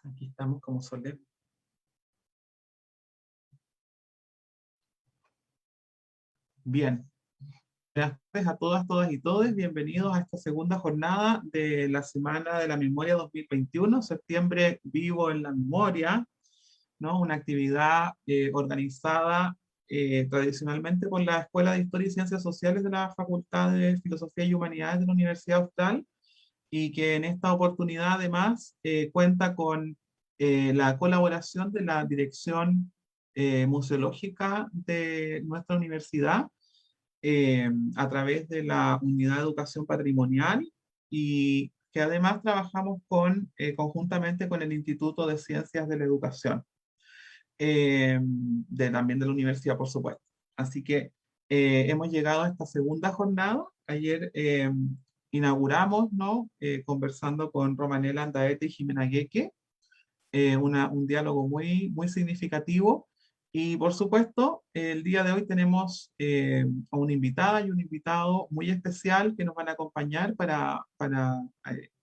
Aquí estamos como solemos. Bien, buenas tardes a todas, todas y todes. Bienvenidos a esta segunda jornada de la Semana de la Memoria 2021, Septiembre Vivo en la Memoria, ¿no? Una actividad organizada tradicionalmente por la Escuela de Historia y Ciencias Sociales de la Facultad de Filosofía y Humanidades de la Universidad Austral, y que en esta oportunidad además cuenta con la colaboración de la Dirección Museológica de nuestra universidad a través de la Unidad de Educación Patrimonial, y que además trabajamos conjuntamente con el Instituto de Ciencias de la Educación, también de la universidad, por supuesto. Así que hemos llegado a esta segunda jornada. Ayer inauguramos, ¿no? Conversando con Romanela Andaete y Jimena Gueque, un diálogo muy, muy significativo. Y por supuesto, el día de hoy tenemos a una invitada y un invitado muy especial que nos van a acompañar para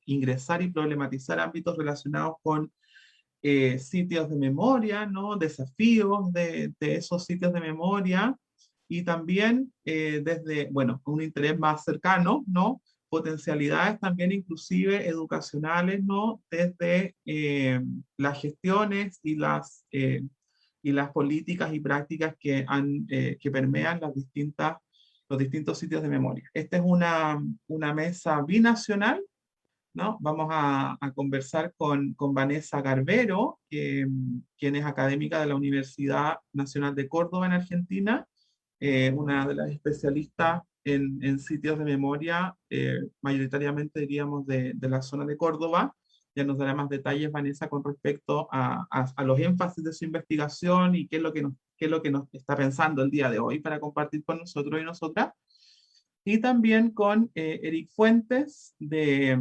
ingresar y problematizar ámbitos relacionados con sitios de memoria, ¿no? Desafíos de esos sitios de memoria, y también desde, bueno, un interés más cercano, ¿no? Potencialidades también inclusive educacionales, ¿no? Desde las gestiones y las políticas y prácticas que permean los distintos sitios de memoria. Esta es una mesa binacional, ¿no? Vamos a conversar con Vanessa Garbero, quien es académica de la Universidad Nacional de Córdoba en Argentina, una de las especialistas en sitios de memoria, mayoritariamente diríamos de la zona de Córdoba. Ya nos dará más detalles, Vanessa, con respecto a los énfasis de su investigación y qué es lo que nos está pensando el día de hoy para compartir con nosotros y nosotras. Y también con Eric Fuentes del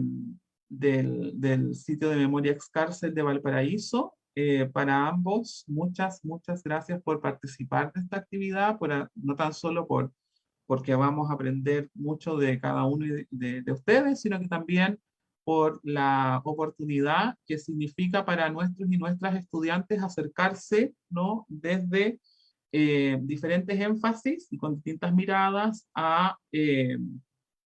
sitio de memoria Excárcel de Valparaíso. Para ambos, muchas, muchas gracias por participar de esta actividad, no tan solo porque vamos a aprender mucho de cada uno de ustedes, sino que también por la oportunidad que significa para nuestros y nuestras estudiantes acercarse, ¿no? Desde diferentes énfasis y con distintas miradas a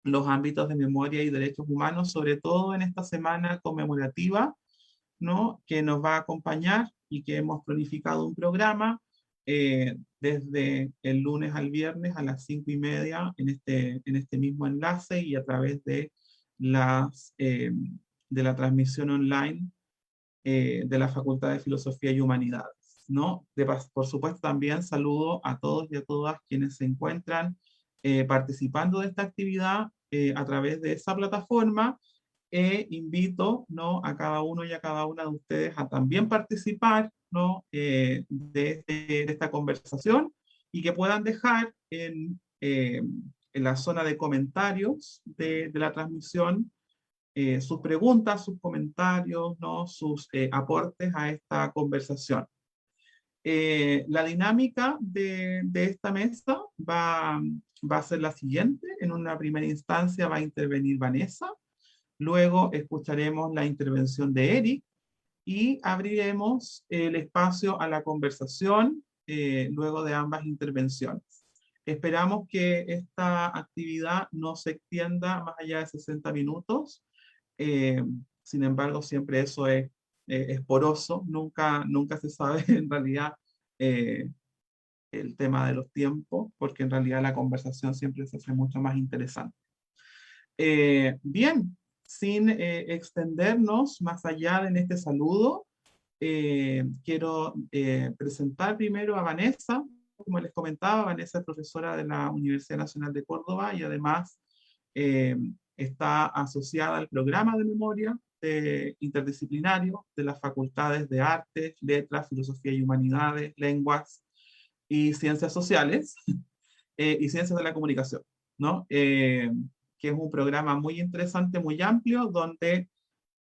los ámbitos de memoria y derechos humanos, sobre todo en esta semana conmemorativa, ¿no? Que nos va a acompañar y que hemos planificado un programa desde el lunes al viernes a las 5:30 en este mismo enlace y a través de la transmisión online de la Facultad de Filosofía y Humanidades, ¿no? Por supuesto, también saludo a todos y a todas quienes se encuentran participando de esta actividad a través de esa plataforma, e invito, ¿no? A cada uno y a cada una de ustedes a también participar, ¿no? De esta conversación, y que puedan dejar en la zona de comentarios de la transmisión sus preguntas, sus comentarios, ¿no? Sus aportes a esta conversación. La dinámica de esta mesa va a ser la siguiente. En una primera instancia va a intervenir Vanessa, luego escucharemos la intervención de Eric y abriremos el espacio a la conversación luego de ambas intervenciones. Esperamos que esta actividad no se extienda más allá de 60 minutos. eh, Sin embargo, siempre eso es poroso, nunca se sabe en realidad eh, el tema de los tiempos, porque en realidad la conversación siempre se hace mucho más interesante. Bien, sin extendernos más allá en este saludo, quiero presentar primero a Vanessa. Como les comentaba, Vanessa es profesora de la Universidad Nacional de Córdoba y además eh, está asociada al programa de memoria interdisciplinario de las facultades de Artes, Letras, Filosofía y Humanidades, Lenguas y Ciencias Sociales y Ciencias de la Comunicación, ¿no? Que es un programa muy interesante, muy amplio, donde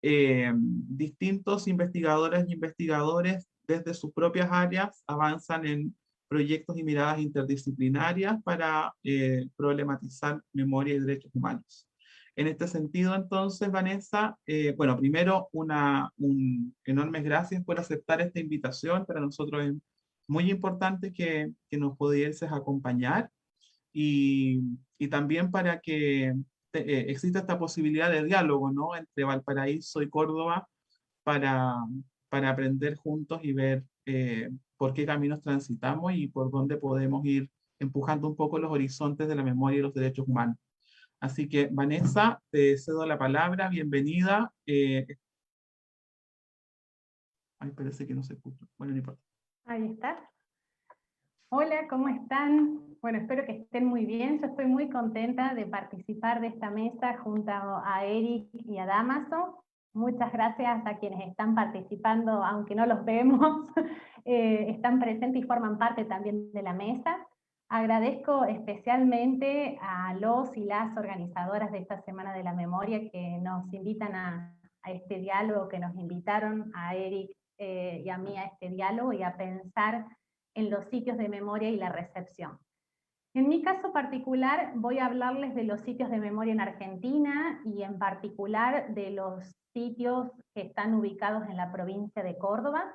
distintos investigadoras y investigadores desde sus propias áreas avanzan en proyectos y miradas interdisciplinarias para problematizar memoria y derechos humanos. En este sentido, entonces, Vanessa, bueno, primero un enormes gracias por aceptar esta invitación. Para nosotros es muy importante que nos pudieses acompañar y también para que exista esta posibilidad de diálogo, ¿no? Entre Valparaíso y Córdoba para, para aprender juntos y ver por qué caminos transitamos y por dónde podemos ir empujando un poco los horizontes de la memoria y los derechos humanos. Así que, Vanessa, te cedo la palabra, bienvenida. Ay, parece que no se escucha. Bueno, no importa. Ahí está. Hola, ¿cómo están? Bueno, espero que estén muy bien. Yo estoy muy contenta de participar de esta mesa junto a Eric y a Dámaso. Muchas gracias a quienes están participando, aunque no los vemos, están presentes y forman parte también de la mesa. Agradezco especialmente a los y las organizadoras de esta Semana de la Memoria que nos invitan a este diálogo, que nos invitaron a Eric y a mí a este diálogo y a pensar en los sitios de memoria y la recepción. En mi caso particular voy a hablarles de los sitios de memoria en Argentina y en particular de los sitios que están ubicados en la provincia de Córdoba.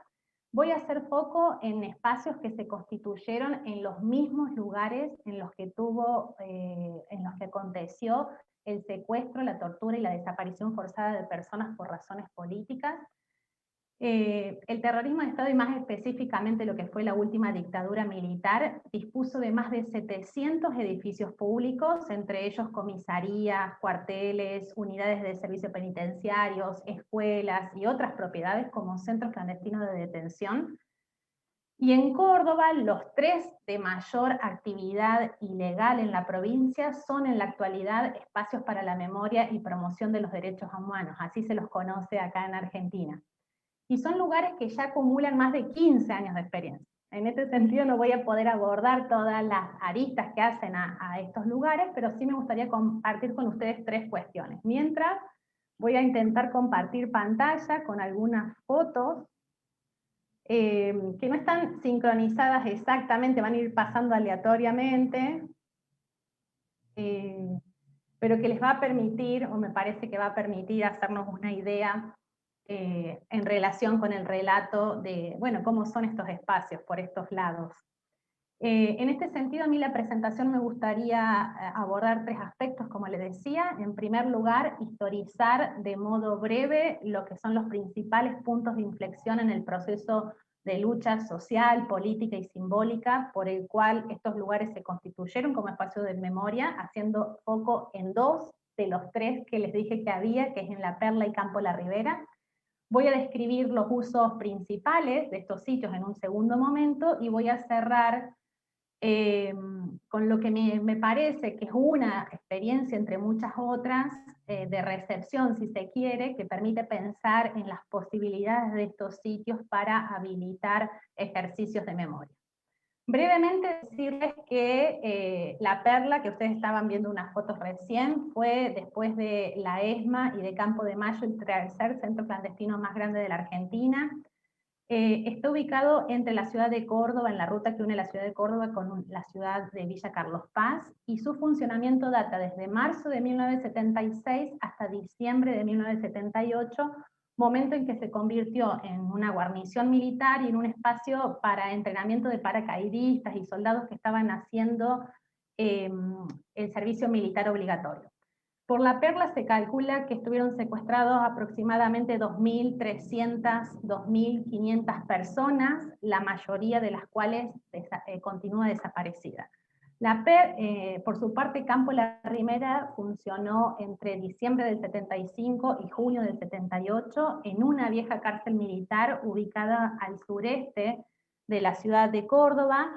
Voy a hacer foco en espacios que se constituyeron en los mismos lugares en los que aconteció el secuestro, la tortura y la desaparición forzada de personas por razones políticas. El terrorismo de Estado, y más específicamente lo que fue la última dictadura militar, dispuso de más de 700 edificios públicos, entre ellos comisarías, cuarteles, unidades de servicio penitenciarios, escuelas y otras propiedades como centros clandestinos de detención. Y en Córdoba, los 3 de mayor actividad ilegal en la provincia son en la actualidad espacios para la memoria y promoción de los derechos humanos, así se los conoce acá en Argentina. Y son lugares que ya acumulan más de 15 años de experiencia. En este sentido no voy a poder abordar todas las aristas que hacen a estos lugares, pero sí me gustaría compartir con ustedes 3 cuestiones. Mientras, voy a intentar compartir pantalla con algunas fotos que no están sincronizadas exactamente, van a ir pasando aleatoriamente, pero que les va a permitir, o me parece que va a permitir hacernos una idea en relación con el relato de, bueno, cómo son estos espacios por estos lados. En este sentido, a mí la presentación me gustaría abordar 3 aspectos, como les decía. En primer lugar, historizar de modo breve lo que son los principales puntos de inflexión en el proceso de lucha social, política y simbólica por el cual estos lugares se constituyeron como espacio de memoria, haciendo foco en 2 de los 3 que les dije que había, que es en La Perla y Campo La Ribera. Voy a describir los usos principales de estos sitios en un segundo momento y voy a cerrar con lo que me parece que es una experiencia entre muchas otras de recepción, si se quiere, que permite pensar en las posibilidades de estos sitios para habilitar ejercicios de memoria. Brevemente decirles que La Perla, que ustedes estaban viendo unas fotos recién, fue después de la ESMA y de Campo de Mayo el tercer centro clandestino más grande de la Argentina. Está ubicado entre la ciudad de Córdoba, en la ruta que une la ciudad de Córdoba con la ciudad de Villa Carlos Paz, y su funcionamiento data desde marzo de 1976 hasta diciembre de 1978, momento en que se convirtió en una guarnición militar y en un espacio para entrenamiento de paracaidistas y soldados que estaban haciendo el servicio militar obligatorio. Por La Perla se calcula que estuvieron secuestrados aproximadamente 2.300, 2.500 personas, la mayoría de las cuales continúa desaparecida. Por su parte, Campo La Ribera funcionó entre diciembre del 75 y junio del 78 en una vieja cárcel militar ubicada al sureste de la ciudad de Córdoba,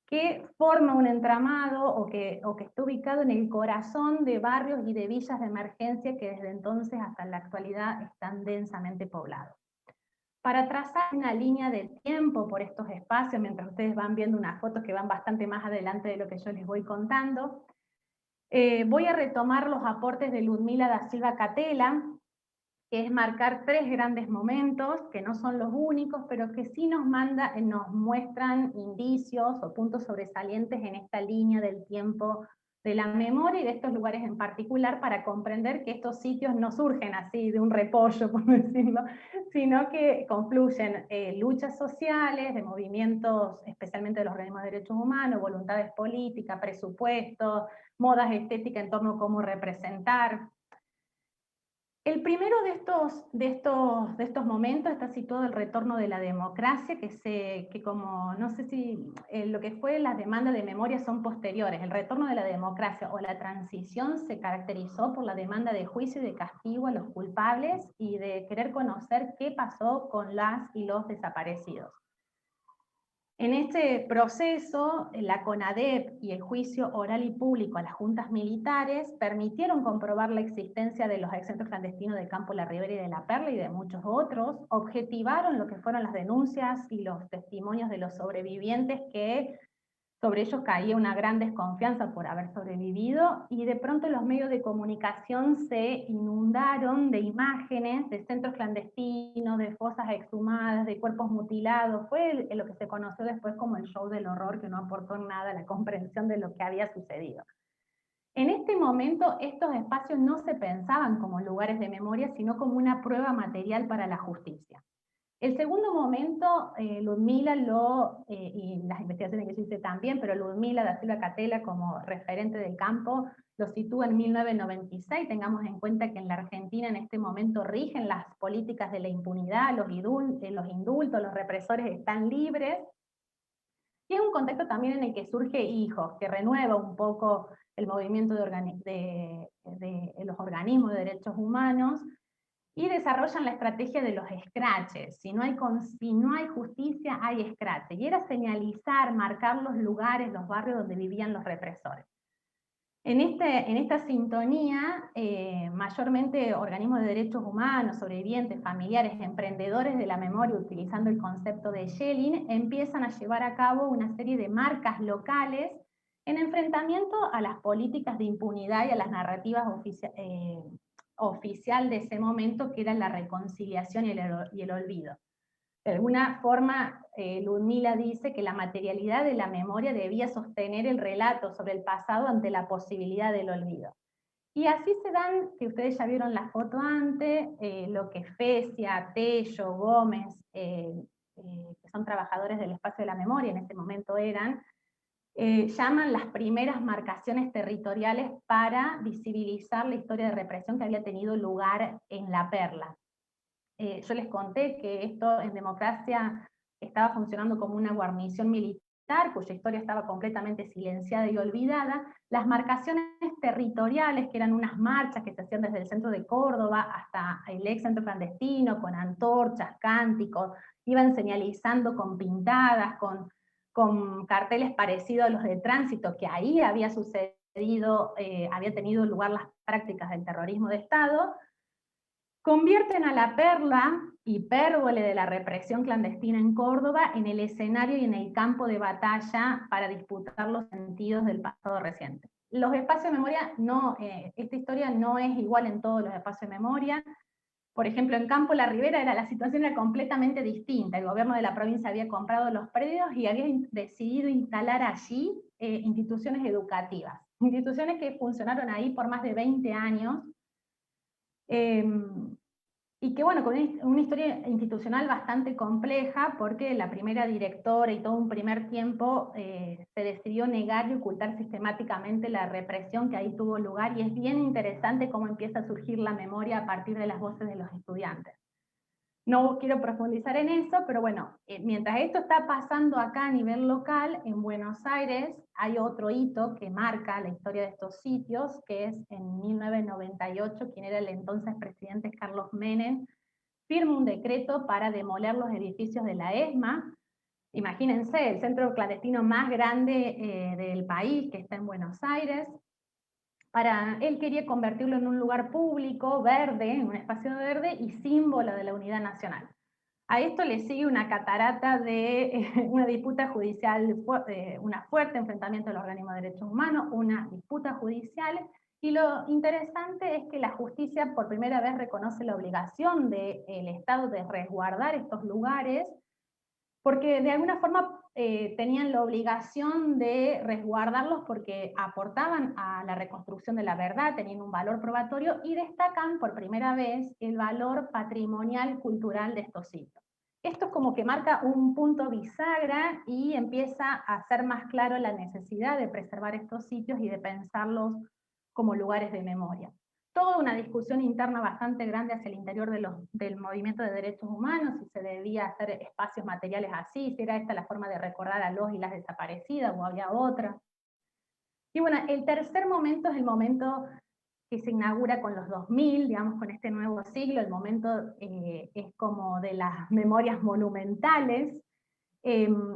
que forma un entramado o que está ubicado en el corazón de barrios y de villas de emergencia que desde entonces hasta la actualidad están densamente poblados. Para trazar una línea de tiempo por estos espacios, mientras ustedes van viendo unas fotos que van bastante más adelante de lo que yo les voy contando, voy a retomar los aportes de Ludmila da Silva Catela, que es marcar 3 grandes momentos, que no son los únicos, pero que sí nos muestran indicios o puntos sobresalientes en esta línea del tiempo de la memoria y de estos lugares en particular para comprender que estos sitios no surgen así de un repollo, por decirlo, sino que confluyen luchas sociales, de movimientos, especialmente de los organismos de derechos humanos, voluntades políticas, presupuestos, modas estéticas en torno a cómo representar. El primero de estos momentos está situado el retorno de la democracia, que como, no sé si lo que fue las demandas de memoria son posteriores. El retorno de la democracia o la transición se caracterizó por la demanda de juicio y de castigo a los culpables y de querer conocer qué pasó con las y los desaparecidos. En este proceso, la CONADEP y el juicio oral y público a las juntas militares permitieron comprobar la existencia de los excentros clandestinos de Campo La Ribera y de La Perla y de muchos otros, objetivaron lo que fueron las denuncias y los testimonios de los sobrevivientes que sobre ellos caía una gran desconfianza por haber sobrevivido, y de pronto los medios de comunicación se inundaron de imágenes de centros clandestinos, de fosas exhumadas, de cuerpos mutilados. Fue lo que se conoció después como el show del horror, que no aportó nada a la comprensión de lo que había sucedido. En este momento, estos espacios no se pensaban como lugares de memoria, sino como una prueba material para la justicia. El segundo momento, Ludmila y las investigaciones que yo hice también, pero Ludmila da Silva Catela como referente del campo, lo sitúa en 1996. Tengamos en cuenta que en la Argentina en este momento rigen las políticas de la impunidad, los indultos, los represores están libres, y es un contexto también en el que surge Hijos, que renueva un poco el movimiento de los organismos de derechos humanos, y desarrollan la estrategia de los escraches. Si no hay justicia, hay escrache. Y era señalizar, marcar los lugares, los barrios donde vivían los represores. En esta sintonía, mayormente organismos de derechos humanos, sobrevivientes, familiares, emprendedores de la memoria, utilizando el concepto de Schelling, empiezan a llevar a cabo una serie de marcas locales en enfrentamiento a las políticas de impunidad y a las narrativas oficial de ese momento, que era la reconciliación y el olvido. De alguna forma, Ludmila dice que la materialidad de la memoria debía sostener el relato sobre el pasado ante la posibilidad del olvido. Y así se dan, que ustedes ya vieron la foto antes, lo que Fecia, Tello, Gómez, que son trabajadores del espacio de la memoria, en ese momento eran, llaman las primeras marcaciones territoriales para visibilizar la historia de represión que había tenido lugar en La Perla. Yo les conté que esto en democracia estaba funcionando como una guarnición militar, cuya historia estaba completamente silenciada y olvidada. Las marcaciones territoriales, que eran unas marchas que se hacían desde el centro de Córdoba hasta el ex centro clandestino, con antorchas, cánticos, iban señalizando con pintadas, con carteles parecidos a los de tránsito, que ahí había sucedido, había tenido lugar las prácticas del terrorismo de Estado, convierten a La Perla, hipérbole de la represión clandestina en Córdoba, en el escenario y en el campo de batalla para disputar los sentidos del pasado reciente. Los espacios de memoria, esta historia no es igual en todos los espacios de memoria. Por ejemplo, en Campo La Ribera la situación era completamente distinta. El gobierno de la provincia había comprado los predios y había decidido instalar allí instituciones educativas. Instituciones que funcionaron ahí por más de 20 años, y que bueno, con una historia institucional bastante compleja, porque la primera directora y todo un primer tiempo se decidió negar y ocultar sistemáticamente la represión que ahí tuvo lugar, y es bien interesante cómo empieza a surgir la memoria a partir de las voces de los estudiantes. No quiero profundizar en eso, pero bueno, mientras esto está pasando acá a nivel local, en Buenos Aires hay otro hito que marca la historia de estos sitios, que es en 1998, quien era el entonces presidente Carlos Menem, firma un decreto para demoler los edificios de la ESMA. Imagínense, el centro clandestino más grande del país, que está en Buenos Aires. Él quería convertirlo en un lugar público, verde, en un espacio verde y símbolo de la unidad nacional. A esto le sigue una catarata de una disputa judicial, un fuerte enfrentamiento de los organismos de derechos humanos, una disputa judicial, y lo interesante es que la justicia por primera vez reconoce la obligación del Estado de resguardar estos lugares, porque de alguna forma tenían la obligación de resguardarlos porque aportaban a la reconstrucción de la verdad, tenían un valor probatorio, y destacan por primera vez el valor patrimonial cultural de estos sitios. Esto es como que marca un punto bisagra y empieza a hacer más claro la necesidad de preservar estos sitios y de pensarlos como lugares de memoria. Toda una discusión interna bastante grande hacia el interior del movimiento de derechos humanos, si se debía hacer espacios materiales así, si era esta la forma de recordar a los y las desaparecidas o había otra. Y bueno, el tercer momento es el momento que se inaugura con los 2000, digamos, con este nuevo siglo. El momento es como de las memorias monumentales.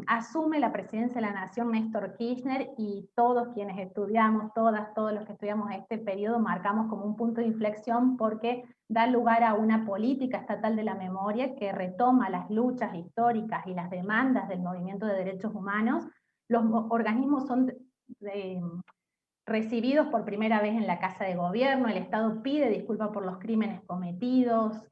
Asume la presidencia de la Nación Néstor Kirchner, y todos quienes estudiamos, todos los que estudiamos este periodo, marcamos como un punto de inflexión porque da lugar a una política estatal de la memoria que retoma las luchas históricas y las demandas del movimiento de derechos humanos. Los organismos son recibidos por primera vez en la Casa de Gobierno, el Estado pide disculpas por los crímenes cometidos,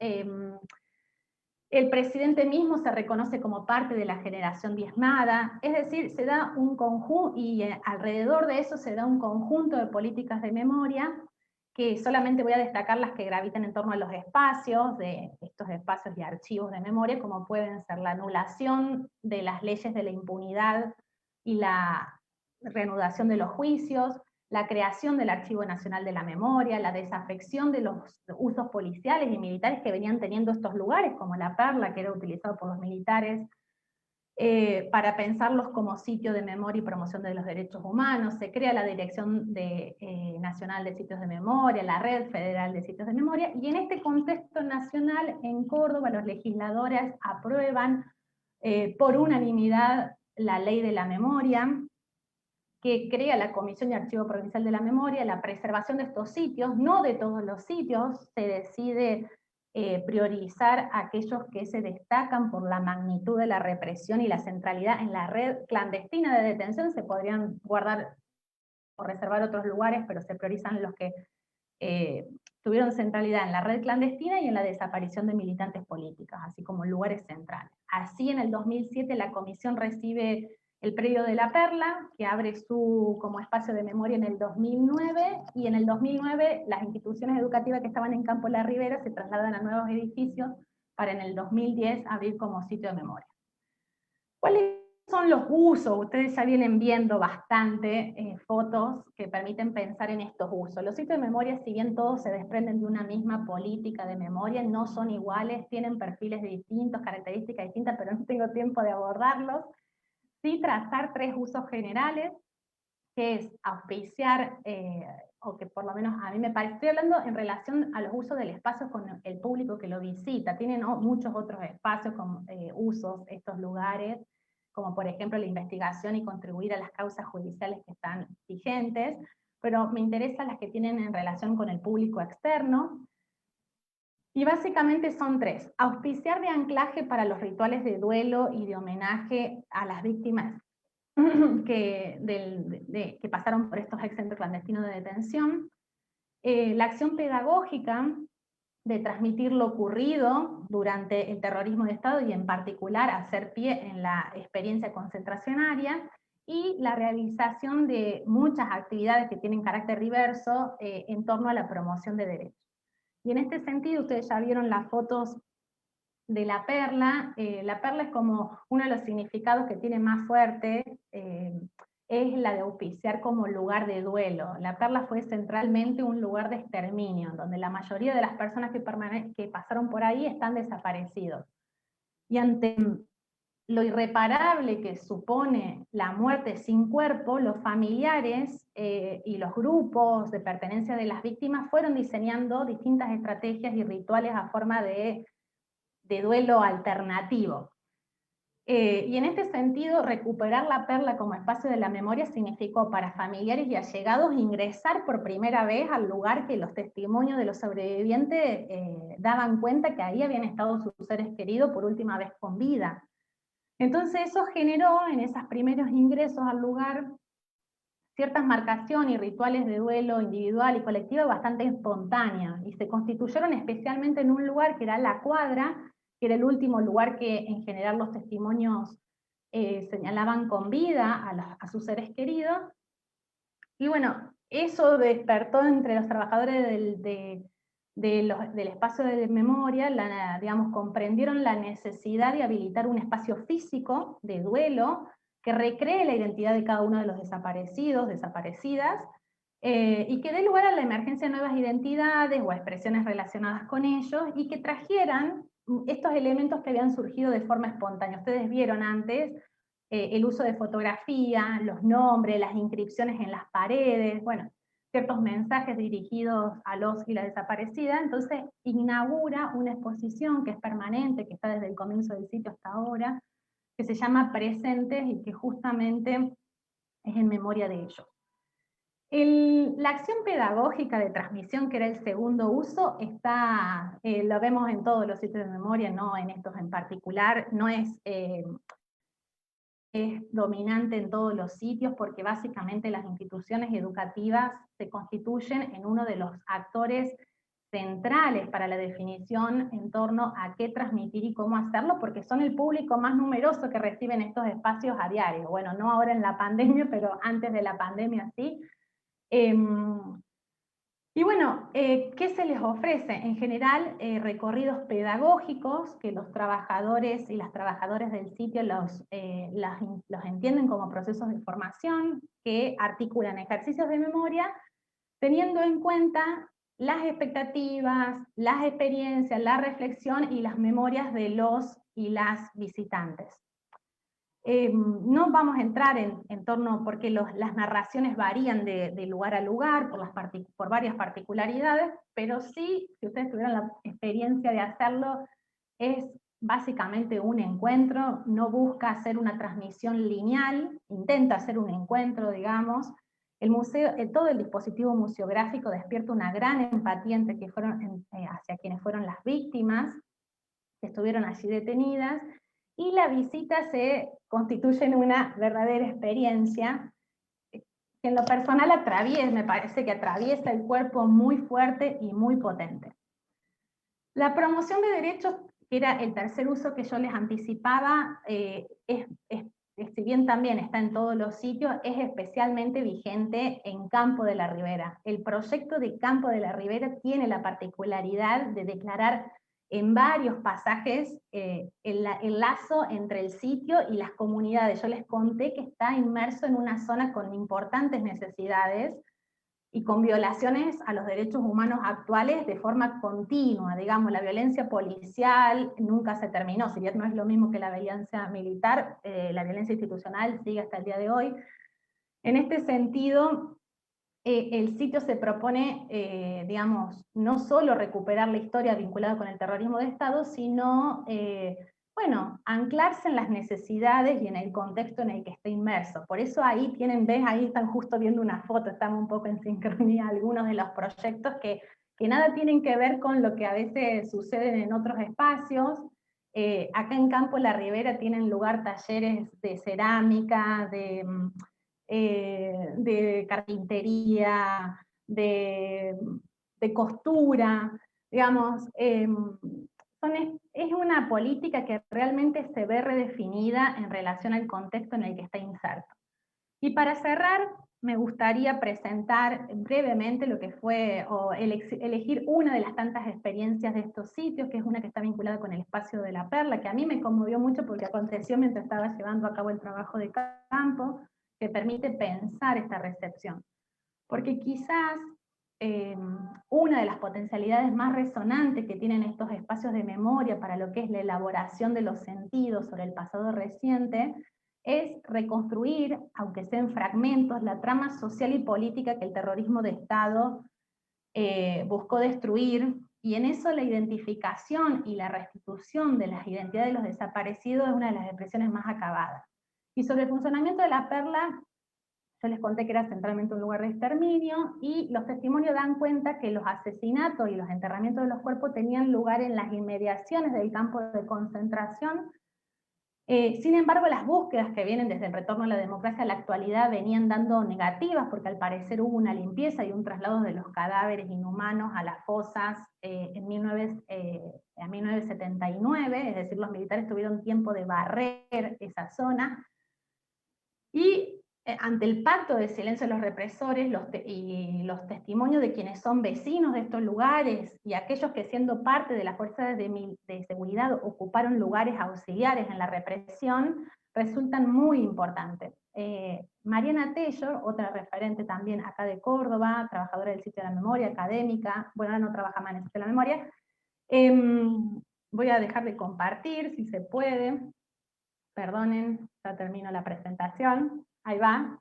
el presidente mismo se reconoce como parte de la generación diezmada, es decir, se da un conjunto, y alrededor de eso se da un conjunto de políticas de memoria, que solamente voy a destacar las que gravitan en torno a los espacios, de estos espacios y archivos de memoria, como pueden ser la anulación de las leyes de la impunidad y la reanudación de los juicios, la creación del Archivo Nacional de la Memoria, la desafección de los usos policiales y militares que venían teniendo estos lugares, como la Perla, que era utilizado por los militares, para pensarlos como sitio de memoria y promoción de los derechos humanos. Se crea la Dirección Nacional de Sitios de Memoria, la Red Federal de Sitios de Memoria, y en este contexto nacional, en Córdoba, los legisladores aprueban por unanimidad la Ley de la Memoria, que crea la Comisión de Archivo Provincial de la Memoria, la preservación de estos sitios, no de todos los sitios. Se decide priorizar aquellos que se destacan por la magnitud de la represión y la centralidad en la red clandestina de detención. Se podrían guardar o reservar otros lugares, pero se priorizan los que tuvieron centralidad en la red clandestina y en la desaparición de militantes políticos, así como lugares centrales. Así, en el 2007 la comisión recibe el predio de la Perla, que abre como espacio de memoria en el 2009, y en el 2009 las instituciones educativas que estaban en Campo La Ribera se trasladan a nuevos edificios para en el 2010 abrir como sitio de memoria. ¿Cuáles son los usos? Ustedes ya vienen viendo bastante fotos que permiten pensar en estos usos. Los sitios de memoria, si bien todos se desprenden de una misma política de memoria, no son iguales, tienen perfiles distintos, características distintas, pero no tengo tiempo de abordarlos. Sí trazar tres usos generales, que es auspiciar, o que por lo menos a mí me parece, estoy hablando en relación a los usos del espacio con el público que lo visita, tienen muchos otros espacios con usos, estos lugares, como por ejemplo la investigación y contribuir a las causas judiciales que están vigentes, pero me interesan las que tienen en relación con el público externo. Y básicamente son tres: auspiciar de anclaje para los rituales de duelo y de homenaje a las víctimas que pasaron por estos ex-centros clandestinos de detención, la acción pedagógica de transmitir lo ocurrido durante el terrorismo de Estado y en particular hacer pie en la experiencia concentracionaria, y la realización de muchas actividades que tienen carácter diverso en torno a la promoción de derechos. Y en este sentido, ustedes ya vieron las fotos de la Perla. La Perla es como uno de los significados que tiene más fuerte, es la de auspiciar como lugar de duelo. La Perla fue centralmente un lugar de exterminio, donde la mayoría de las personas que pasaron por ahí están desaparecidos. Y ante lo irreparable que supone la muerte sin cuerpo, los familiares y los grupos de pertenencia de las víctimas fueron diseñando distintas estrategias y rituales a forma de duelo alternativo. Y en este sentido, recuperar la Perla como espacio de la memoria significó para familiares y allegados ingresar por primera vez al lugar que los testimonios de los sobrevivientes daban cuenta que ahí habían estado sus seres queridos por última vez con vida. Entonces eso generó en esos primeros ingresos al lugar ciertas marcaciones y rituales de duelo individual y colectivo bastante espontáneas, y se constituyeron especialmente en un lugar que era la cuadra, que era el último lugar que en general los testimonios señalaban con vida a sus seres queridos. Y bueno, eso despertó entre los trabajadores del espacio de memoria, digamos, comprendieron la necesidad de habilitar un espacio físico de duelo que recree la identidad de cada uno de los desaparecidos, desaparecidas, y que dé lugar a la emergencia de nuevas identidades o expresiones relacionadas con ellos, y que trajeran estos elementos que habían surgido de forma espontánea. Ustedes vieron antes el uso de fotografía, los nombres, las inscripciones en las paredes, bueno, ciertos mensajes dirigidos a los y las desaparecidas. Entonces inaugura una exposición que es permanente, que está desde el comienzo del sitio hasta ahora, que se llama Presentes y que justamente es en memoria de ellos. La acción pedagógica de transmisión, que era el segundo uso, lo vemos en todos los sitios de memoria, no en estos en particular, no es dominante en todos los sitios, porque básicamente las instituciones educativas se constituyen en uno de los actores centrales para la definición en torno a qué transmitir y cómo hacerlo, porque son el público más numeroso que reciben estos espacios a diario. Bueno, no ahora en la pandemia, pero antes de la pandemia sí. Y bueno, ¿qué se les ofrece? En general, recorridos pedagógicos que los trabajadores y las trabajadoras del sitio los entienden como procesos de formación, que articulan ejercicios de memoria, teniendo en cuenta las expectativas, las experiencias, la reflexión y las memorias de los y las visitantes. No vamos a entrar en torno, porque las narraciones varían de lugar a lugar por varias particularidades, pero sí, si ustedes tuvieran la experiencia de hacerlo, es básicamente un encuentro, no busca hacer una transmisión lineal, intenta hacer un encuentro, digamos. El museo, todo el dispositivo museográfico despierta una gran empatía hacia quienes fueron las víctimas, que estuvieron allí detenidas, y la visita se constituye en una verdadera experiencia que en lo personal me parece que atraviesa el cuerpo muy fuerte y muy potente. La promoción de derechos, que era el tercer uso que yo les anticipaba, si bien también está en todos los sitios, es especialmente vigente en Campo de la Ribera. El proyecto de Campo de la Ribera tiene la particularidad de declarar en varios pasajes el lazo entre el sitio y las comunidades. Yo les conté que está inmerso en una zona con importantes necesidades y con violaciones a los derechos humanos actuales de forma continua. Digamos, la violencia policial nunca se terminó, si bien no es lo mismo que la violencia militar, la violencia institucional sigue hasta el día de hoy. En este sentido, el sitio se propone, digamos, no solo recuperar la historia vinculada con el terrorismo de Estado, sino, bueno, anclarse en las necesidades y en el contexto en el que está inmerso. Por eso ahí ahí están justo viendo una foto, estamos un poco en sincronía algunos de los proyectos que nada tienen que ver con lo que a veces suceden en otros espacios. Acá en Campo La Ribera tienen lugar talleres de cerámica, de carpintería, de costura, digamos, es una política que realmente se ve redefinida en relación al contexto en el que está inserto. Y para cerrar, me gustaría presentar brevemente lo que fue, o elegir una de las tantas experiencias de estos sitios, que es una que está vinculada con el espacio de la Perla, que a mí me conmovió mucho porque aconteció mientras estaba llevando a cabo el trabajo de campo, que permite pensar esta recepción. Porque quizás una de las potencialidades más resonantes que tienen estos espacios de memoria para lo que es la elaboración de los sentidos sobre el pasado reciente es reconstruir, aunque sea en fragmentos, la trama social y política que el terrorismo de Estado buscó destruir, y en eso la identificación y la restitución de las identidades de los desaparecidos es una de las expresiones más acabadas. Y sobre el funcionamiento de la Perla, yo les conté que era centralmente un lugar de exterminio, y los testimonios dan cuenta que los asesinatos y los enterramientos de los cuerpos tenían lugar en las inmediaciones del campo de concentración, Sin embargo, las búsquedas que vienen desde el retorno a la democracia a la actualidad venían dando negativas, porque al parecer hubo una limpieza y un traslado de los cadáveres inhumanos a las fosas en 1979, es decir, los militares tuvieron tiempo de barrer esa zona, y ante el pacto de silencio de los represores y los testimonios de quienes son vecinos de estos lugares y aquellos que siendo parte de las fuerzas de seguridad ocuparon lugares auxiliares en la represión, resultan muy importantes. Mariana Taylor, otra referente también acá de Córdoba, trabajadora del sitio de la memoria, académica, bueno, ahora no trabaja más en el sitio de la memoria, voy a dejar de compartir si se puede. Perdonen, ya termino la presentación, ahí va.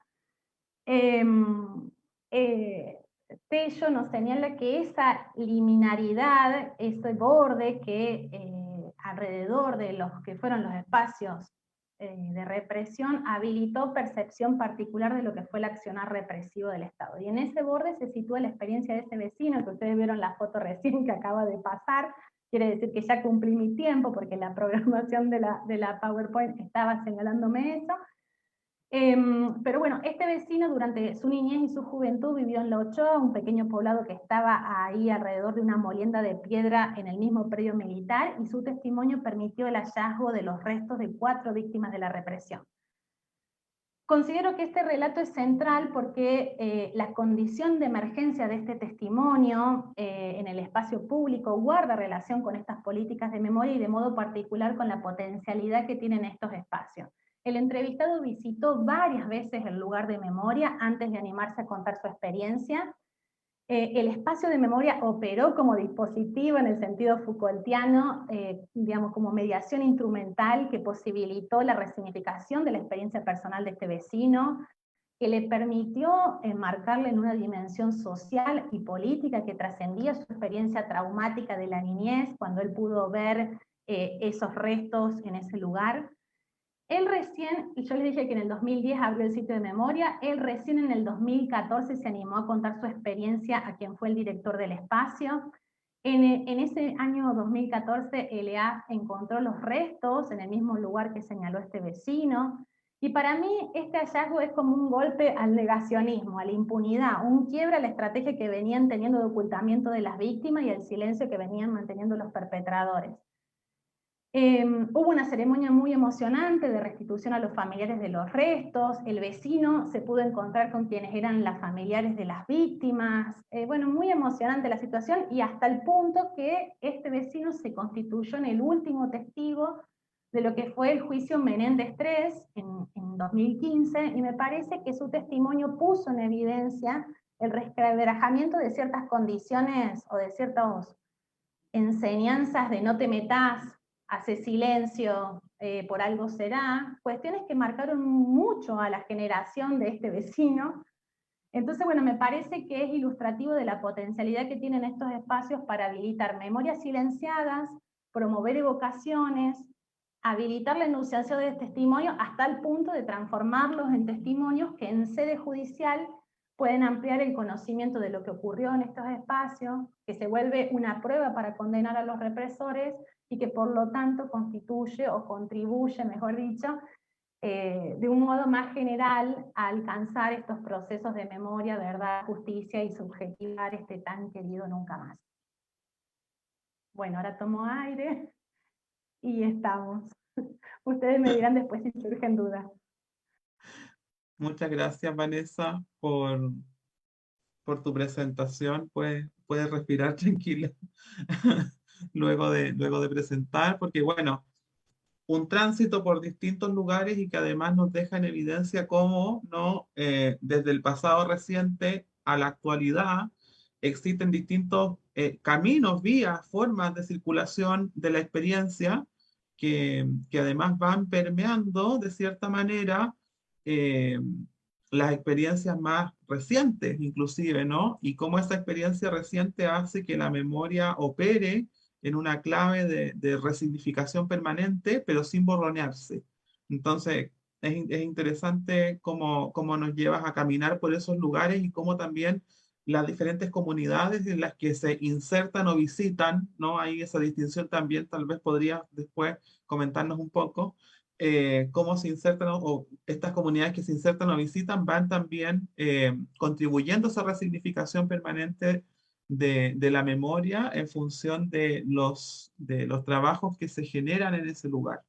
Tello nos señala que esa liminaridad, ese borde que alrededor de los que fueron los espacios de represión, habilitó percepción particular de lo que fue el accionar represivo del Estado. Y en ese borde se sitúa la experiencia de ese vecino, que ustedes vieron la foto recién que acaba de pasar. Quiere decir que ya cumplí mi tiempo, porque la programación de la PowerPoint estaba señalándome eso. Pero bueno, este vecino durante su niñez y su juventud vivió en La Ochoa, un pequeño poblado que estaba ahí alrededor de una molienda de piedra en el mismo predio militar, y su testimonio permitió el hallazgo de los restos de 4 víctimas de la represión. Considero que este relato es central porque la condición de emergencia de este testimonio en el espacio público guarda relación con estas políticas de memoria y de modo particular con la potencialidad que tienen estos espacios. El entrevistado visitó varias veces el lugar de memoria antes de animarse a contar su experiencia. El espacio de memoria operó como dispositivo en el sentido Foucaultiano, digamos, como mediación instrumental que posibilitó la resignificación de la experiencia personal de este vecino, que le permitió enmarcarle en una dimensión social y política que trascendía su experiencia traumática de la niñez, cuando él pudo ver esos restos en ese lugar. Él recién, y yo les dije que en el 2010 abrió el sitio de memoria, él recién en el 2014 se animó a contar su experiencia a quien fue el director del espacio. En ese año 2014, LA encontró los restos en el mismo lugar que señaló este vecino, y para mí este hallazgo es como un golpe al negacionismo, a la impunidad, un quiebre a la estrategia que venían teniendo de ocultamiento de las víctimas y el silencio que venían manteniendo los perpetradores. Hubo una ceremonia muy emocionante de restitución a los familiares de los restos, el vecino se pudo encontrar con quienes eran las familiares de las víctimas, bueno, muy emocionante la situación, y hasta el punto que este vecino se constituyó en el último testigo de lo que fue el juicio Menéndez III en 2015, y me parece que su testimonio puso en evidencia el resquebrajamiento de ciertas condiciones o de ciertas enseñanzas de no te metas, hace silencio, por algo será, cuestiones que marcaron mucho a la generación de este vecino. Entonces, bueno, me parece que es ilustrativo de la potencialidad que tienen estos espacios para habilitar memorias silenciadas, promover evocaciones, habilitar la enunciación de testimonio hasta el punto de transformarlos en testimonios que en sede judicial pueden ampliar el conocimiento de lo que ocurrió en estos espacios, que se vuelve una prueba para condenar a los represores y que por lo tanto constituye o contribuye, mejor dicho, de un modo más general a alcanzar estos procesos de memoria, verdad, justicia y subjetivar este tan querido nunca más. Bueno, ahora tomo aire y estamos. Ustedes me dirán después si surgen dudas. Muchas gracias, Vanessa, por tu presentación. Puedes respirar tranquila luego de presentar, porque bueno, un tránsito por distintos lugares y que además nos deja en evidencia cómo no, desde el pasado reciente a la actualidad existen distintos caminos, vías, formas de circulación de la experiencia que además van permeando de cierta manera eh, las experiencias más recientes, inclusive, ¿no? Y cómo esa experiencia reciente hace que la memoria opere en una clave de resignificación permanente, pero sin borronearse. Entonces, es interesante cómo nos llevas a caminar por esos lugares y cómo también las diferentes comunidades en las que se insertan o visitan, ¿no? Hay esa distinción también, tal vez podrías después comentarnos un poco, cómo se insertan o estas comunidades que se insertan o visitan van también contribuyendo a esa resignificación permanente de la memoria en función de los trabajos que se generan en ese lugar,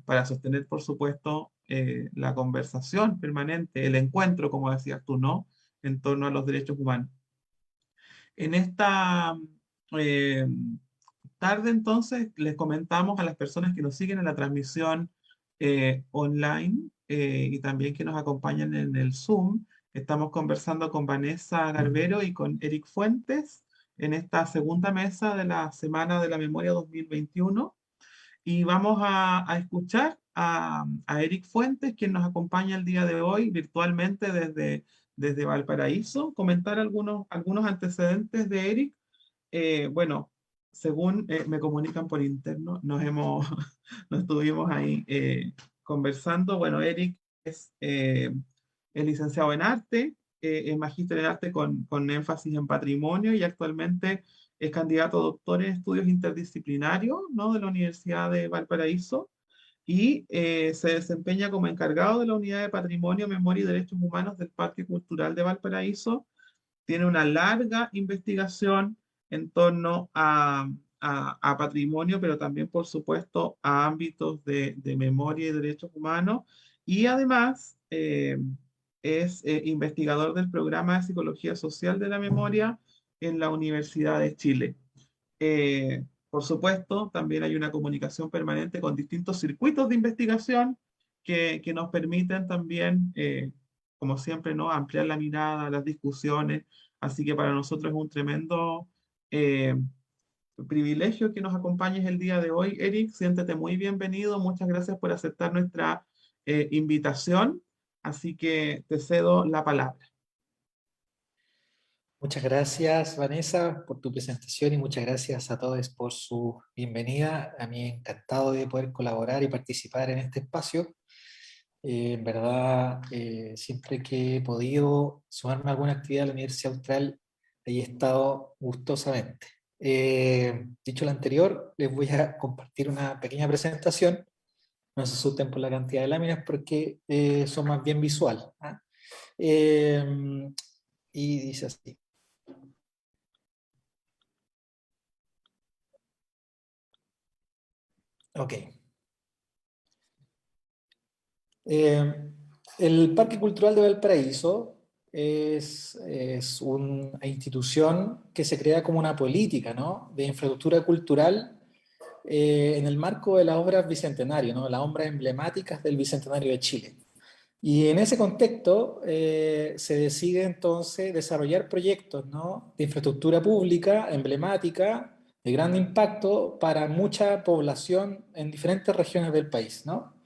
para sostener, por supuesto, la conversación permanente, el encuentro, como decías tú, ¿no? En torno a los derechos humanos. En esta eh, tarde, entonces, les comentamos a las personas que nos siguen en la transmisión online y también que nos acompañan en el Zoom. Estamos conversando con Vanessa Garbero y con Eric Fuentes en esta segunda mesa de la Semana de la Memoria 2021. Y vamos a escuchar a Eric Fuentes, quien nos acompaña el día de hoy virtualmente desde Valparaíso, comentar algunos antecedentes de Eric. Bueno, según me comunican por interno, nos estuvimos ahí conversando. Bueno, Eric es licenciado en arte, es magíster en arte con énfasis en patrimonio y actualmente es candidato a doctor en estudios interdisciplinarios, ¿no? De la Universidad de Valparaíso y se desempeña como encargado de la Unidad de Patrimonio, Memoria y Derechos Humanos del Parque Cultural de Valparaíso. Tiene una larga investigación en torno a patrimonio, pero también, por supuesto, a ámbitos de memoria y derechos humanos. Y además es investigador del programa de Psicología Social de la Memoria en la Universidad de Chile. Por supuesto, también hay una comunicación permanente con distintos circuitos de investigación que nos permiten también, como siempre, ¿no? Ampliar la mirada, las discusiones. Así que para nosotros es un tremendo eh, privilegio que nos acompañes el día de hoy, Eric. Siéntete muy bienvenido. Muchas gracias por aceptar nuestra invitación. Así que te cedo la palabra. Muchas gracias, Vanessa, por tu presentación y muchas gracias a todos por su bienvenida. A mí encantado de poder colaborar y participar en este espacio. En verdad, siempre que he podido sumarme a alguna actividad de la Universidad Austral, ahí he estado gustosamente. Dicho lo anterior, les voy a compartir una pequeña presentación. No se asusten por la cantidad de láminas porque son más bien visual, ¿ah? Y dice así. Ok. El Parque Cultural de Valparaíso es una institución que se crea como una política, ¿no?, de infraestructura cultural en el marco de las obras bicentenarias, ¿no?, las obras emblemáticas del Bicentenario de Chile. Y en ese contexto se decide entonces desarrollar proyectos, ¿no?, de infraestructura pública emblemática de gran impacto para mucha población en diferentes regiones del país, ¿no?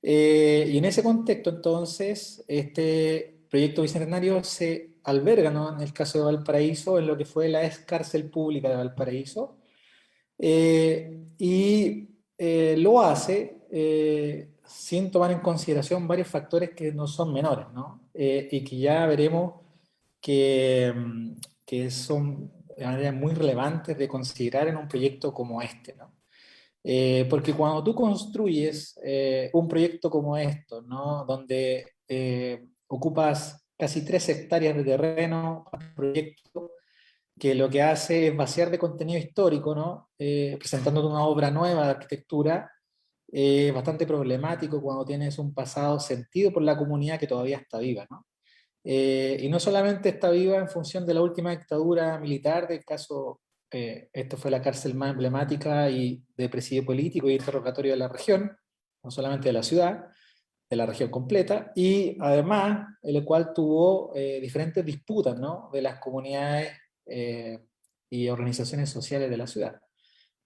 Y en ese contexto, entonces, este proyecto bicentenario se alberga, ¿no?, en el caso de Valparaíso, en lo que fue la ex cárcel pública de Valparaíso, lo hace sin tomar en consideración varios factores que no son menores, ¿no? Y que ya veremos que, que son de manera muy relevantes de considerar en un proyecto como este, ¿no? Porque cuando tú construyes un proyecto como esto, ¿no?, donde ocupas casi 3 hectáreas de terreno para un proyecto que lo que hace es vaciar de contenido histórico, ¿no?, presentándote una obra nueva de arquitectura, bastante problemático cuando tienes un pasado sentido por la comunidad que todavía está viva, ¿no? Y no solamente está viva en función de la última dictadura militar, del caso, esto fue la cárcel más emblemática y de presidio político y interrogatorio de la región, no solamente de la ciudad, de la región completa, y además el cual tuvo diferentes disputas, ¿no?, de las comunidades y organizaciones sociales de la ciudad.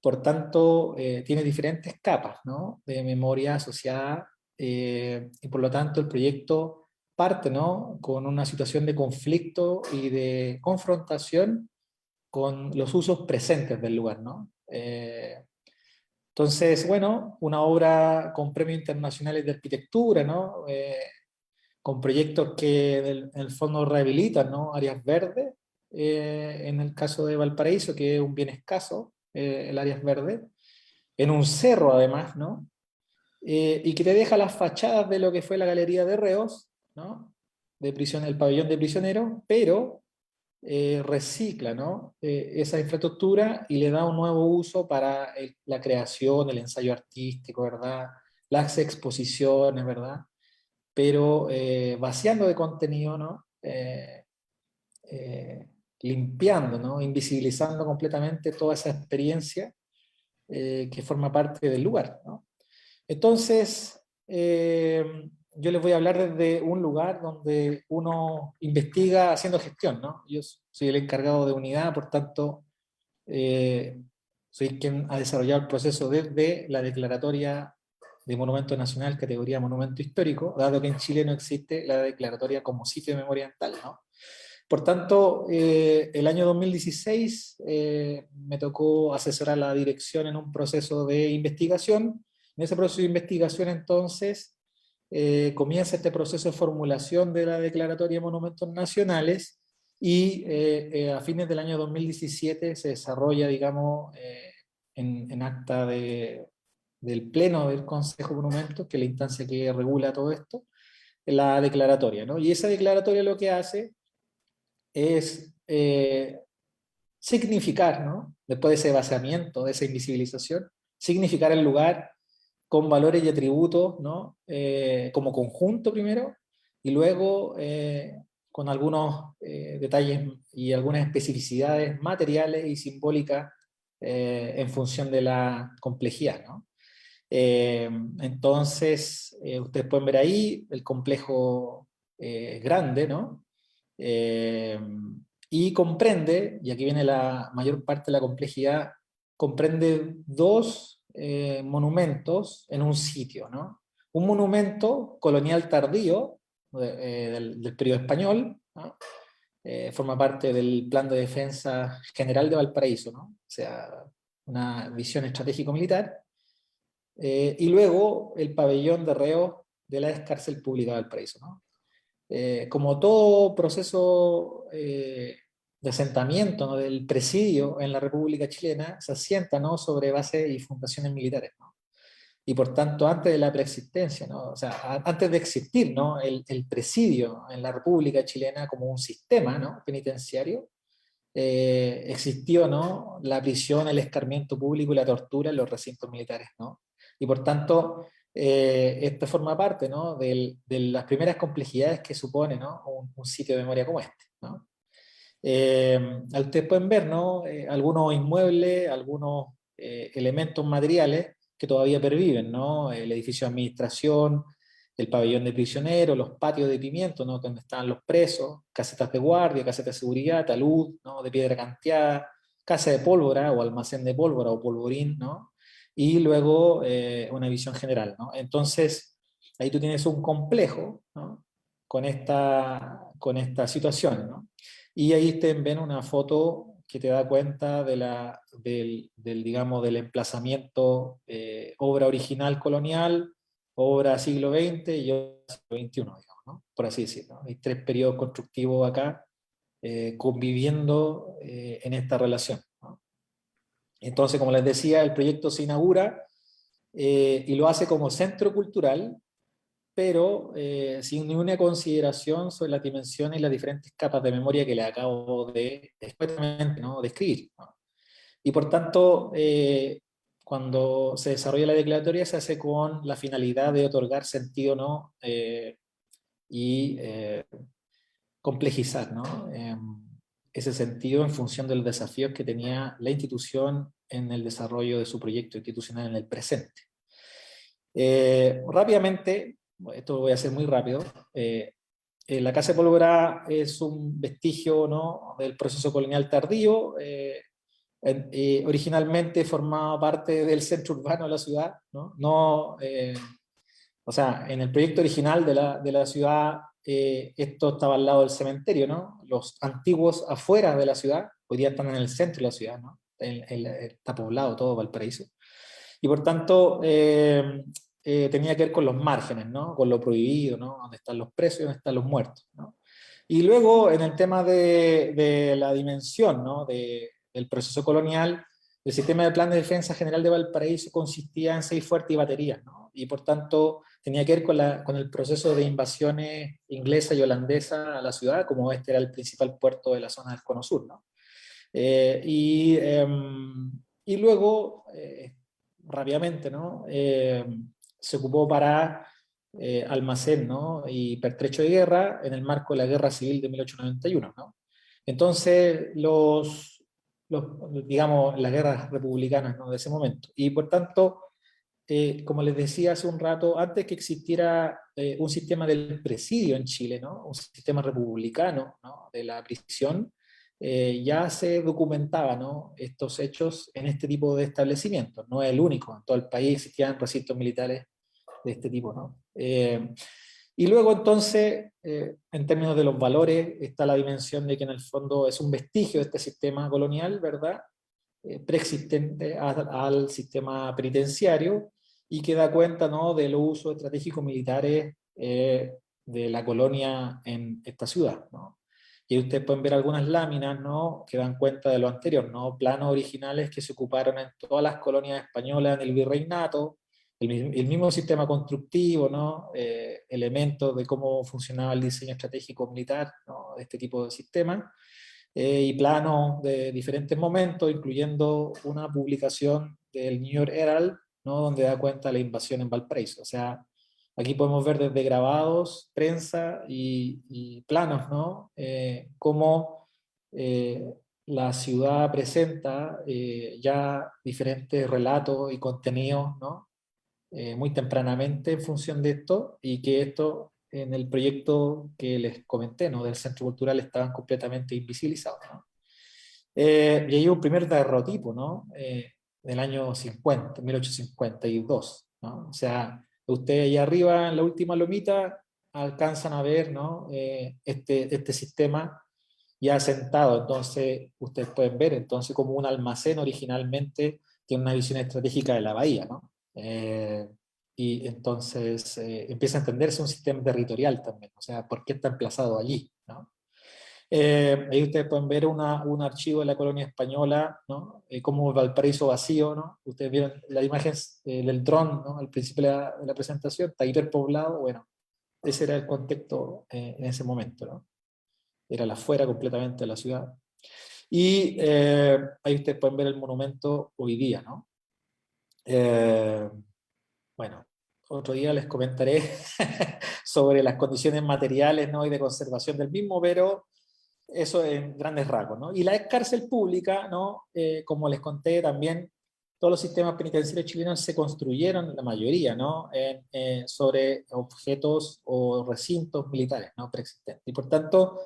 Por tanto, tiene diferentes capas, ¿no?, de memoria asociada, y por lo tanto el proyecto parte, ¿no?, con una situación de conflicto y de confrontación con los usos presentes del lugar, ¿no? Entonces, bueno, una obra con premios internacionales de arquitectura, ¿no?, con proyectos que en el fondo rehabilitan, ¿no?, áreas verdes, en el caso de Valparaíso, que es un bien escaso, el áreas verdes, en un cerro además, ¿no? y que te deja las fachadas de lo que fue la galería de reos, ¿no? El pabellón de prisioneros, pero recicla, ¿no? Esa infraestructura y le da un nuevo uso para la creación, el ensayo artístico, ¿verdad? Las exposiciones, ¿verdad? Pero vaciando de contenido, ¿no? Limpiando, ¿no? Invisibilizando completamente toda esa experiencia que forma parte del lugar, ¿no? Entonces, yo les voy a hablar desde un lugar donde uno investiga haciendo gestión, ¿no? Yo soy el encargado de unidad, por tanto, soy quien ha desarrollado el proceso desde la declaratoria de Monumento Nacional, categoría Monumento Histórico, dado que en Chile no existe la declaratoria como sitio de memoria ambiental, ¿no? Por tanto, el año 2016 me tocó asesorar a la dirección en un proceso de investigación. En ese proceso de investigación, entonces, comienza este proceso de formulación de la Declaratoria de Monumentos Nacionales y a fines del año 2017 se desarrolla, digamos, en acta del Pleno del Consejo de Monumentos, que es la instancia que regula todo esto, la declaratoria, ¿no? Y esa declaratoria lo que hace es significar, ¿no? Después de ese vaciamiento, de esa invisibilización, significar el lugar con valores y atributos, ¿no? Como conjunto primero, y luego con algunos detalles y algunas especificidades materiales y simbólicas en función de la complejidad, ¿no? Entonces, ustedes pueden ver ahí el complejo grande, ¿no? Eh, y comprende, y aquí viene la mayor parte de la complejidad, comprende dos monumentos en un sitio, ¿no? Un monumento colonial tardío del periodo español, ¿no? Forma parte del Plan de Defensa General de Valparaíso, ¿no? O sea, una visión estratégico-militar, y luego el pabellón de reos de la cárcel pública de Valparaíso, ¿no? Como todo proceso de asentamiento, ¿no? Del presidio en la República Chilena, se asienta, ¿no? Sobre bases y fundaciones militares, ¿no? Y por tanto, antes de la preexistencia, ¿no? O sea, antes de existir, ¿no? El presidio en la República Chilena como un sistema, ¿no? Penitenciario, existió, ¿no? La prisión, el escarmiento público y la tortura en los recintos militares, ¿no? Y por tanto, esto forma parte, ¿no? De las primeras complejidades que supone, ¿no? Un sitio de memoria como este, ¿no? Ustedes pueden ver, ¿no? Algunos inmuebles, algunos elementos materiales que todavía perviven, ¿no? El edificio de administración, el pabellón de prisioneros, los patios de pimiento, ¿no? Donde están los presos, casetas de guardia, casetas de seguridad, talud, ¿no? De piedra canteada, casa de pólvora o almacén de pólvora o polvorín, ¿no? Y luego una visión general, ¿no? Entonces, ahí tú tienes un complejo, ¿no? Con esta situación, ¿no? Y ahí ustedes ven una foto que te da cuenta digamos, del emplazamiento, obra original colonial, obra siglo XX y obra siglo XXI, digamos, ¿no? Por así decirlo. Hay tres periodos constructivos acá conviviendo en esta relación, ¿no? Entonces, como les decía, el proyecto se inaugura y lo hace como centro cultural, pero sin ninguna consideración sobre las dimensiones y las diferentes capas de memoria que le acabo de expresamente, ¿no? Describir, ¿no? Y por tanto, cuando se desarrolla la declaratoria se hace con la finalidad de otorgar sentido, ¿no? Y complejizar, ¿no? Ese sentido en función de los desafíos que tenía la institución en el desarrollo de su proyecto institucional en el presente. Rápidamente, esto lo voy a hacer muy rápido, la Casa de Pólvora es un vestigio, ¿no? Del proceso colonial tardío, originalmente formaba parte del centro urbano de la ciudad, ¿no? O sea, en el proyecto original de la ciudad, esto estaba al lado del cementerio, ¿no? Los antiguos afuera de la ciudad, hoy día están en el centro de la ciudad, ¿no? Está poblado todo Valparaíso. Y por tanto, tenía que ver con los márgenes, ¿no? Con lo prohibido, ¿no? Donde están los presos y donde están los muertos, ¿no? Y luego, en el tema de la dimensión, ¿no? Del proceso colonial, el sistema de plan de defensa general de Valparaíso consistía en 6 fuertes y baterías, ¿no? Y por tanto tenía que ver con el proceso de invasiones inglesa y holandesa a la ciudad, como este era el principal puerto de la zona del Cono Sur, ¿no? Y luego, rápidamente, ¿no? Se ocupó para almacén, ¿no? Y pertrecho de guerra en el marco de la Guerra Civil de 1891, ¿no? Entonces, digamos, las guerras republicanas, ¿no? De ese momento. Y por tanto, como les decía hace un rato, antes que existiera un sistema del presidio en Chile, ¿no? Un sistema republicano, ¿no? De la prisión, ya se documentaba, ¿no? Estos hechos en este tipo de establecimientos. No es el único, en todo el país existían recintos militares de este tipo, ¿no? Y luego entonces, en términos de los valores, está la dimensión de que en el fondo es un vestigio de este sistema colonial, ¿verdad? Preexistente al sistema penitenciario y que da cuenta, ¿no? De los usos estratégicos militares de la colonia en esta ciudad, ¿no? Y ustedes pueden ver algunas láminas, ¿no? Que dan cuenta de lo anterior, ¿no? Planos originales que se ocuparon en todas las colonias españolas en el virreinato, el mismo sistema constructivo, ¿no? Elementos de cómo funcionaba el diseño estratégico militar, ¿no? De este tipo de sistemas, y planos de diferentes momentos, incluyendo una publicación del New York Herald, ¿no? Donde da cuenta de la invasión en Valparaíso. O sea, aquí podemos ver desde grabados, prensa y planos, ¿no? Cómo la ciudad presenta ya diferentes relatos y contenidos, ¿no? Muy tempranamente en función de esto, y que esto en el proyecto que les comenté, ¿no? Del Centro Cultural, estaban completamente invisibilizados, ¿no? Y hay un primer daguerrotipo, ¿no? Del año 50, 1852, ¿no? O sea, ustedes allá arriba en la última lomita alcanzan a ver, ¿no? Este sistema ya asentado. Entonces ustedes pueden ver entonces como un almacén originalmente tiene una visión estratégica de la bahía, ¿no? Y entonces empieza a entenderse un sistema territorial también, o sea, ¿por qué está emplazado allí, ¿no? Ahí ustedes pueden ver un archivo de la colonia española, ¿no? Como Valparaíso vacío, ¿no? Ustedes vieron la imagen del dron, ¿no? Al principio de la presentación, está hiperpoblado. Bueno, ese era el contexto en ese momento, ¿no? Era la afuera completamente de la ciudad. Y ahí ustedes pueden ver el monumento hoy día, ¿no? Bueno, otro día les comentaré sobre las condiciones materiales, ¿no? Y de conservación del mismo, pero eso en grandes rasgos, ¿no? Y la ex cárcel pública, ¿no? Como les conté también, todos los sistemas penitenciarios chilenos se construyeron, la mayoría, ¿no? Sobre objetos o recintos militares, ¿no? Preexistentes. Y por tanto,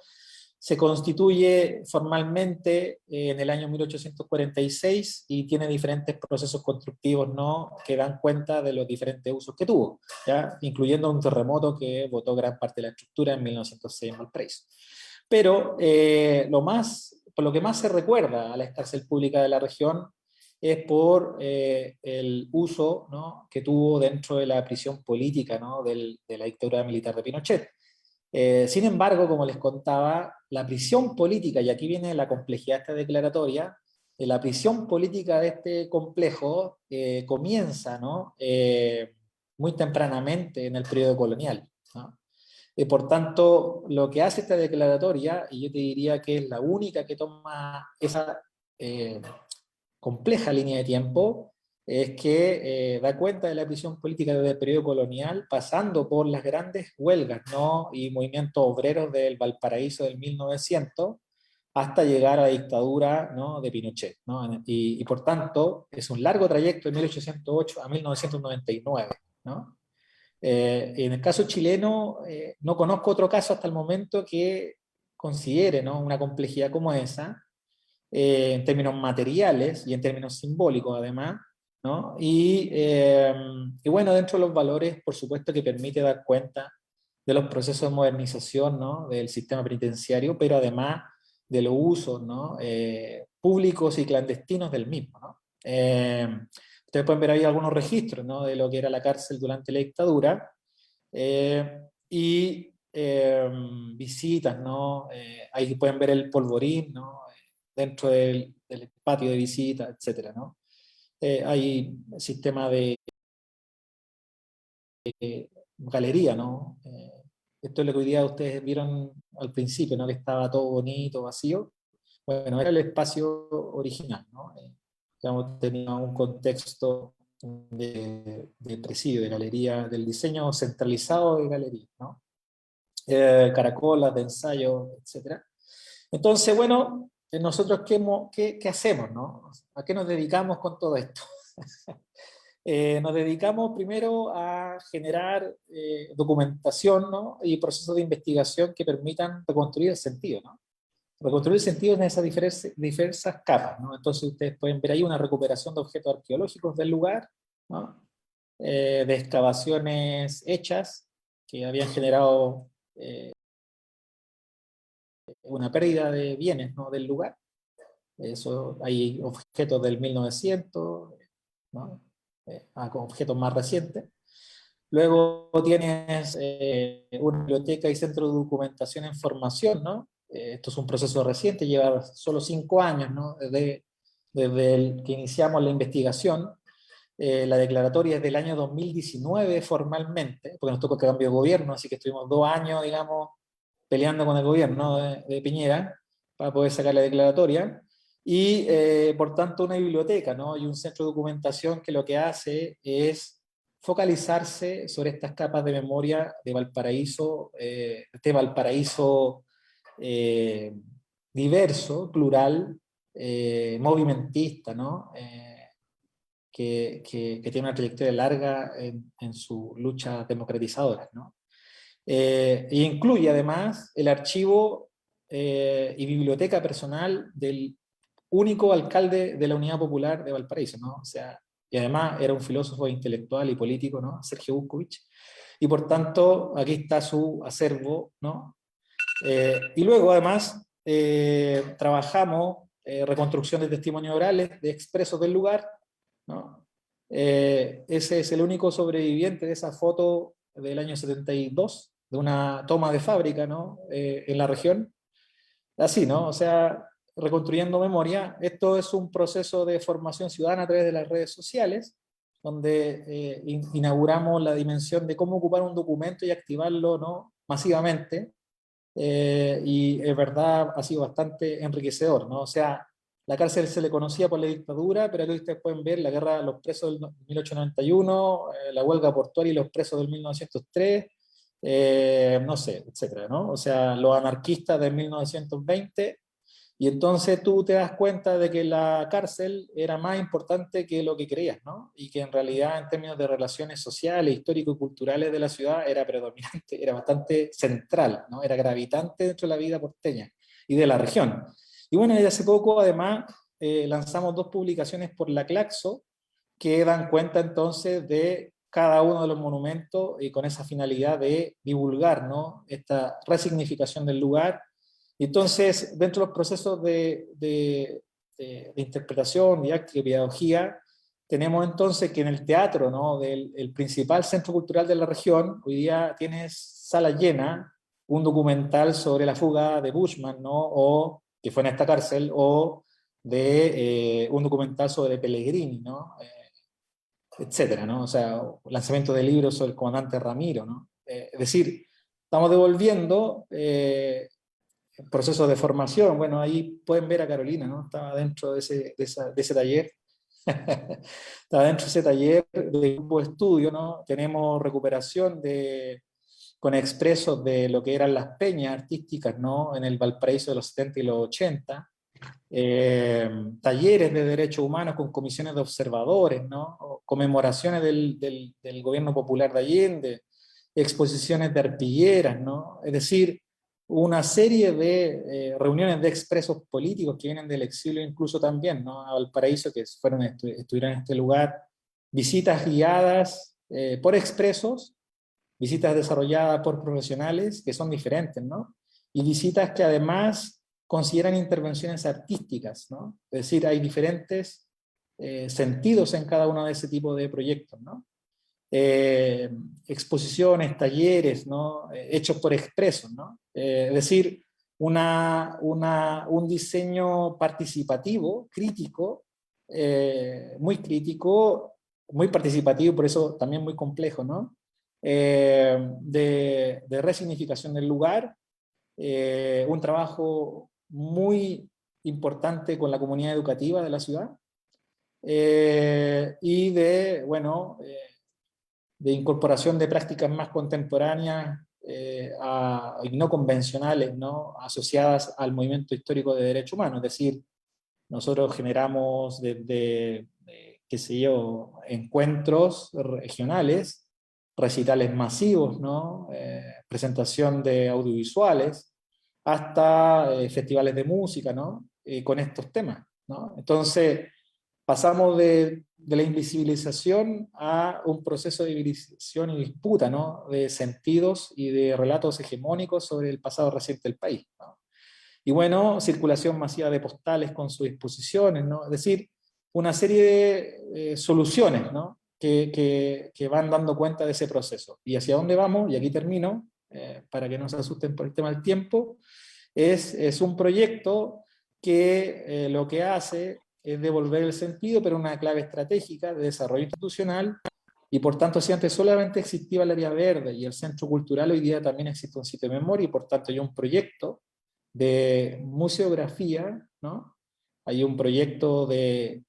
se constituye formalmente en el año 1846 y tiene diferentes procesos constructivos, ¿no? Que dan cuenta de los diferentes usos que tuvo, ¿ya? Incluyendo un terremoto que botó gran parte de la estructura en 1906 en Valparaíso. Pero por lo que más se recuerda a la cárcel pública de la región es por el uso, ¿no? Que tuvo dentro de la prisión política, ¿no? De la dictadura militar de Pinochet. Sin embargo, como les contaba, la prisión política, y aquí viene la complejidad de esta declaratoria, la prisión política de este complejo comienza, ¿no? Muy tempranamente en el periodo colonial, ¿no? Por tanto, lo que hace esta declaratoria, y yo te diría que es la única que toma esa eh, compleja línea de tiempo, es que da cuenta de la prisión política desde el periodo colonial, pasando por las grandes huelgas, ¿no? Y movimientos obreros del Valparaíso del 1900, hasta llegar a la dictadura, ¿no? De Pinochet, ¿no? Y por tanto, es un largo trayecto de 1808 a 1999, ¿no? En el caso chileno, no conozco otro caso hasta el momento que considere, ¿no? Una complejidad como esa, en términos materiales y en términos simbólicos además, ¿no? Y bueno, dentro de los valores, por supuesto que permite dar cuenta de los procesos de modernización, ¿no? Del sistema penitenciario, pero además de los usos, ¿no? Públicos y clandestinos del mismo, ¿no? Ustedes pueden ver ahí algunos registros, ¿no? De lo que era la cárcel durante la dictadura, y visitas, ¿no? Ahí pueden ver el polvorín, ¿no? dentro del patio de visita, etcétera, ¿no? Hay sistema de galería, ¿no? Esto es lo que hoy día ustedes vieron al principio, ¿no? Que estaba todo bonito, vacío. Bueno, era el espacio original, ¿no? Digamos, tenía un contexto de presidio, de galería, del diseño centralizado de galería, ¿no? Caracolas de ensayo, etcétera. Entonces, bueno, nosotros ¿qué hacemos, no? ¿A qué nos dedicamos con todo esto? Nos dedicamos primero a generar documentación, ¿no? Y procesos de investigación que permitan reconstruir el sentido, ¿no? Reconstruir el sentido en esas diversas capas, ¿no? Entonces ustedes pueden ver ahí una recuperación de objetos arqueológicos del lugar, ¿no? De excavaciones hechas que habían generado una pérdida de bienes, ¿no? Del lugar. Eso, hay objetos del 1900, ¿no? Objetos más recientes. Luego tienes una biblioteca y centro de documentación en formación, ¿no? Esto es un proceso reciente, lleva solo 5 años, ¿no? Desde el que iniciamos la investigación. La declaratoria es del año 2019 formalmente, porque nos tocó el cambio de gobierno, así que estuvimos 2 años, digamos, peleando con el gobierno de Piñera para poder sacar la declaratoria. Y por tanto una biblioteca, ¿no? Y un centro de documentación que lo que hace es focalizarse sobre estas capas de memoria de Valparaíso, este Valparaíso diverso, plural, movimentista, ¿no? Que tiene una trayectoria larga en su lucha democratizadora, ¿no? E incluye además el archivo y biblioteca personal del único alcalde de la Unidad Popular de Valparaíso, ¿no? O sea, y además era un filósofo intelectual y político, ¿no? Sergio Buscovich, y por tanto aquí está su acervo, ¿no? Y luego además trabajamos reconstrucción de testimonios orales de expresos del lugar, ¿no? Ese es el único sobreviviente de esa foto del año 72, de una toma de fábrica, ¿no? En la región. Así, ¿no? O sea, reconstruyendo memoria, esto es un proceso de formación ciudadana a través de las redes sociales, donde inauguramos la dimensión de cómo ocupar un documento y activarlo, ¿no? Masivamente, y es verdad, ha sido bastante enriquecedor, ¿no? O sea, la cárcel se le conocía por la dictadura, pero aquí ustedes pueden ver la guerra de los presos del 1891, la huelga portuaria y los presos del 1903, no sé, etcétera, ¿no? O sea, los anarquistas del 1920, y entonces tú te das cuenta de que la cárcel era más importante que lo que creías, ¿no? Y que en realidad en términos de relaciones sociales, histórico y culturales de la ciudad era predominante, era bastante central, ¿no? Era gravitante dentro de la vida porteña y de la región. Y bueno, y hace poco además lanzamos 2 publicaciones por la Claxo que dan cuenta entonces de cada uno de los monumentos y con esa finalidad de divulgar, ¿no? Esta resignificación del lugar. Entonces, dentro de los procesos de interpretación, didáctica y pedagogía, tenemos entonces que en el teatro, ¿no? El principal centro cultural de la región, hoy día tienes sala llena, un documental sobre la fuga de Bushman, ¿no? O que fue en esta cárcel, o de un documental sobre Pellegrini, ¿no? Etcétera, ¿no? O sea, lanzamiento de libros sobre el comandante Ramiro, ¿no? Es decir, estamos devolviendo procesos de formación. Bueno, ahí pueden ver a Carolina, ¿no? Estaba dentro de ese taller. Estaba dentro de ese taller de grupo de estudio, ¿no? Tenemos recuperación con expresos de lo que eran las peñas artísticas, ¿no? En el Valparaíso de los 70 y los 80. Talleres de derechos humanos con comisiones de observadores, ¿no? O conmemoraciones del gobierno popular de Allende, exposiciones de arpilleras, ¿no? Es decir, una serie de reuniones de expresos políticos que vienen del exilio incluso también, ¿no? A Valparaíso, que estuvieron en este lugar, visitas guiadas por expresos, visitas desarrolladas por profesionales que son diferentes, ¿no? Y visitas que además consideran intervenciones artísticas, ¿no? Es decir, hay diferentes sentidos en cada uno de ese tipo de proyectos, ¿no? Exposiciones, talleres, ¿no? Hechos por expresos, ¿no? Es decir, un diseño participativo, crítico, muy participativo, por eso también muy complejo, ¿no? De resignificación del lugar, un trabajo muy importante con la comunidad educativa de la ciudad, y bueno, de incorporación de prácticas más contemporáneas y no convencionales, ¿no? Asociadas al movimiento histórico de derechos humanos. Es decir, nosotros generamos desde, qué sé yo, encuentros regionales, recitales masivos, ¿no? Presentación de audiovisuales, hasta festivales de música, ¿no? Con estos temas, ¿no? Entonces, pasamos de la invisibilización a un proceso de visibilización y disputa, ¿no? De sentidos y de relatos hegemónicos sobre el pasado reciente del país, ¿no? Y bueno, circulación masiva de postales con sus exposiciones, ¿no? Es decir, una serie de soluciones, ¿no? Que van dando cuenta de ese proceso. ¿Y hacia dónde vamos? Y aquí termino, para que no se asusten por el tema del tiempo. Es un proyecto que lo que hace es devolver el sentido, pero una clave estratégica de desarrollo institucional, y por tanto, si antes solamente existía el área verde y el centro cultural, hoy día también existe un sitio de memoria, y por tanto hay un proyecto de museografía, ¿no? Hay un proyecto de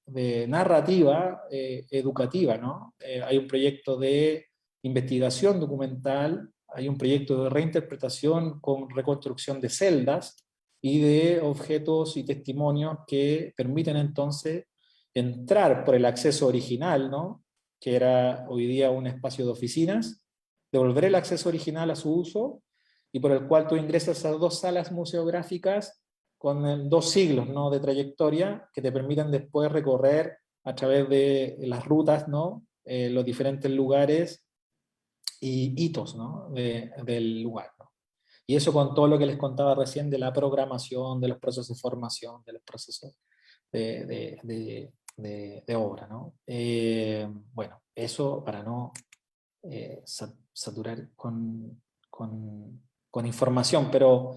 narrativa educativa, ¿no? Hay un proyecto de investigación documental, hay un proyecto de reinterpretación con reconstrucción de celdas y de objetos y testimonios que permiten entonces entrar por el acceso original, ¿no? Que era hoy día un espacio de oficinas, devolver el acceso original a su uso, y por el cual tú ingresas a 2 salas museográficas con 2 siglos, ¿no? De trayectoria que te permiten después recorrer a través de las rutas, ¿no? Los diferentes lugares y hitos, ¿no? Del lugar, ¿no? Y eso con todo lo que les contaba recién de la programación, de los procesos de formación, de los procesos de obra, ¿no? Bueno, eso para no saturar con información, pero,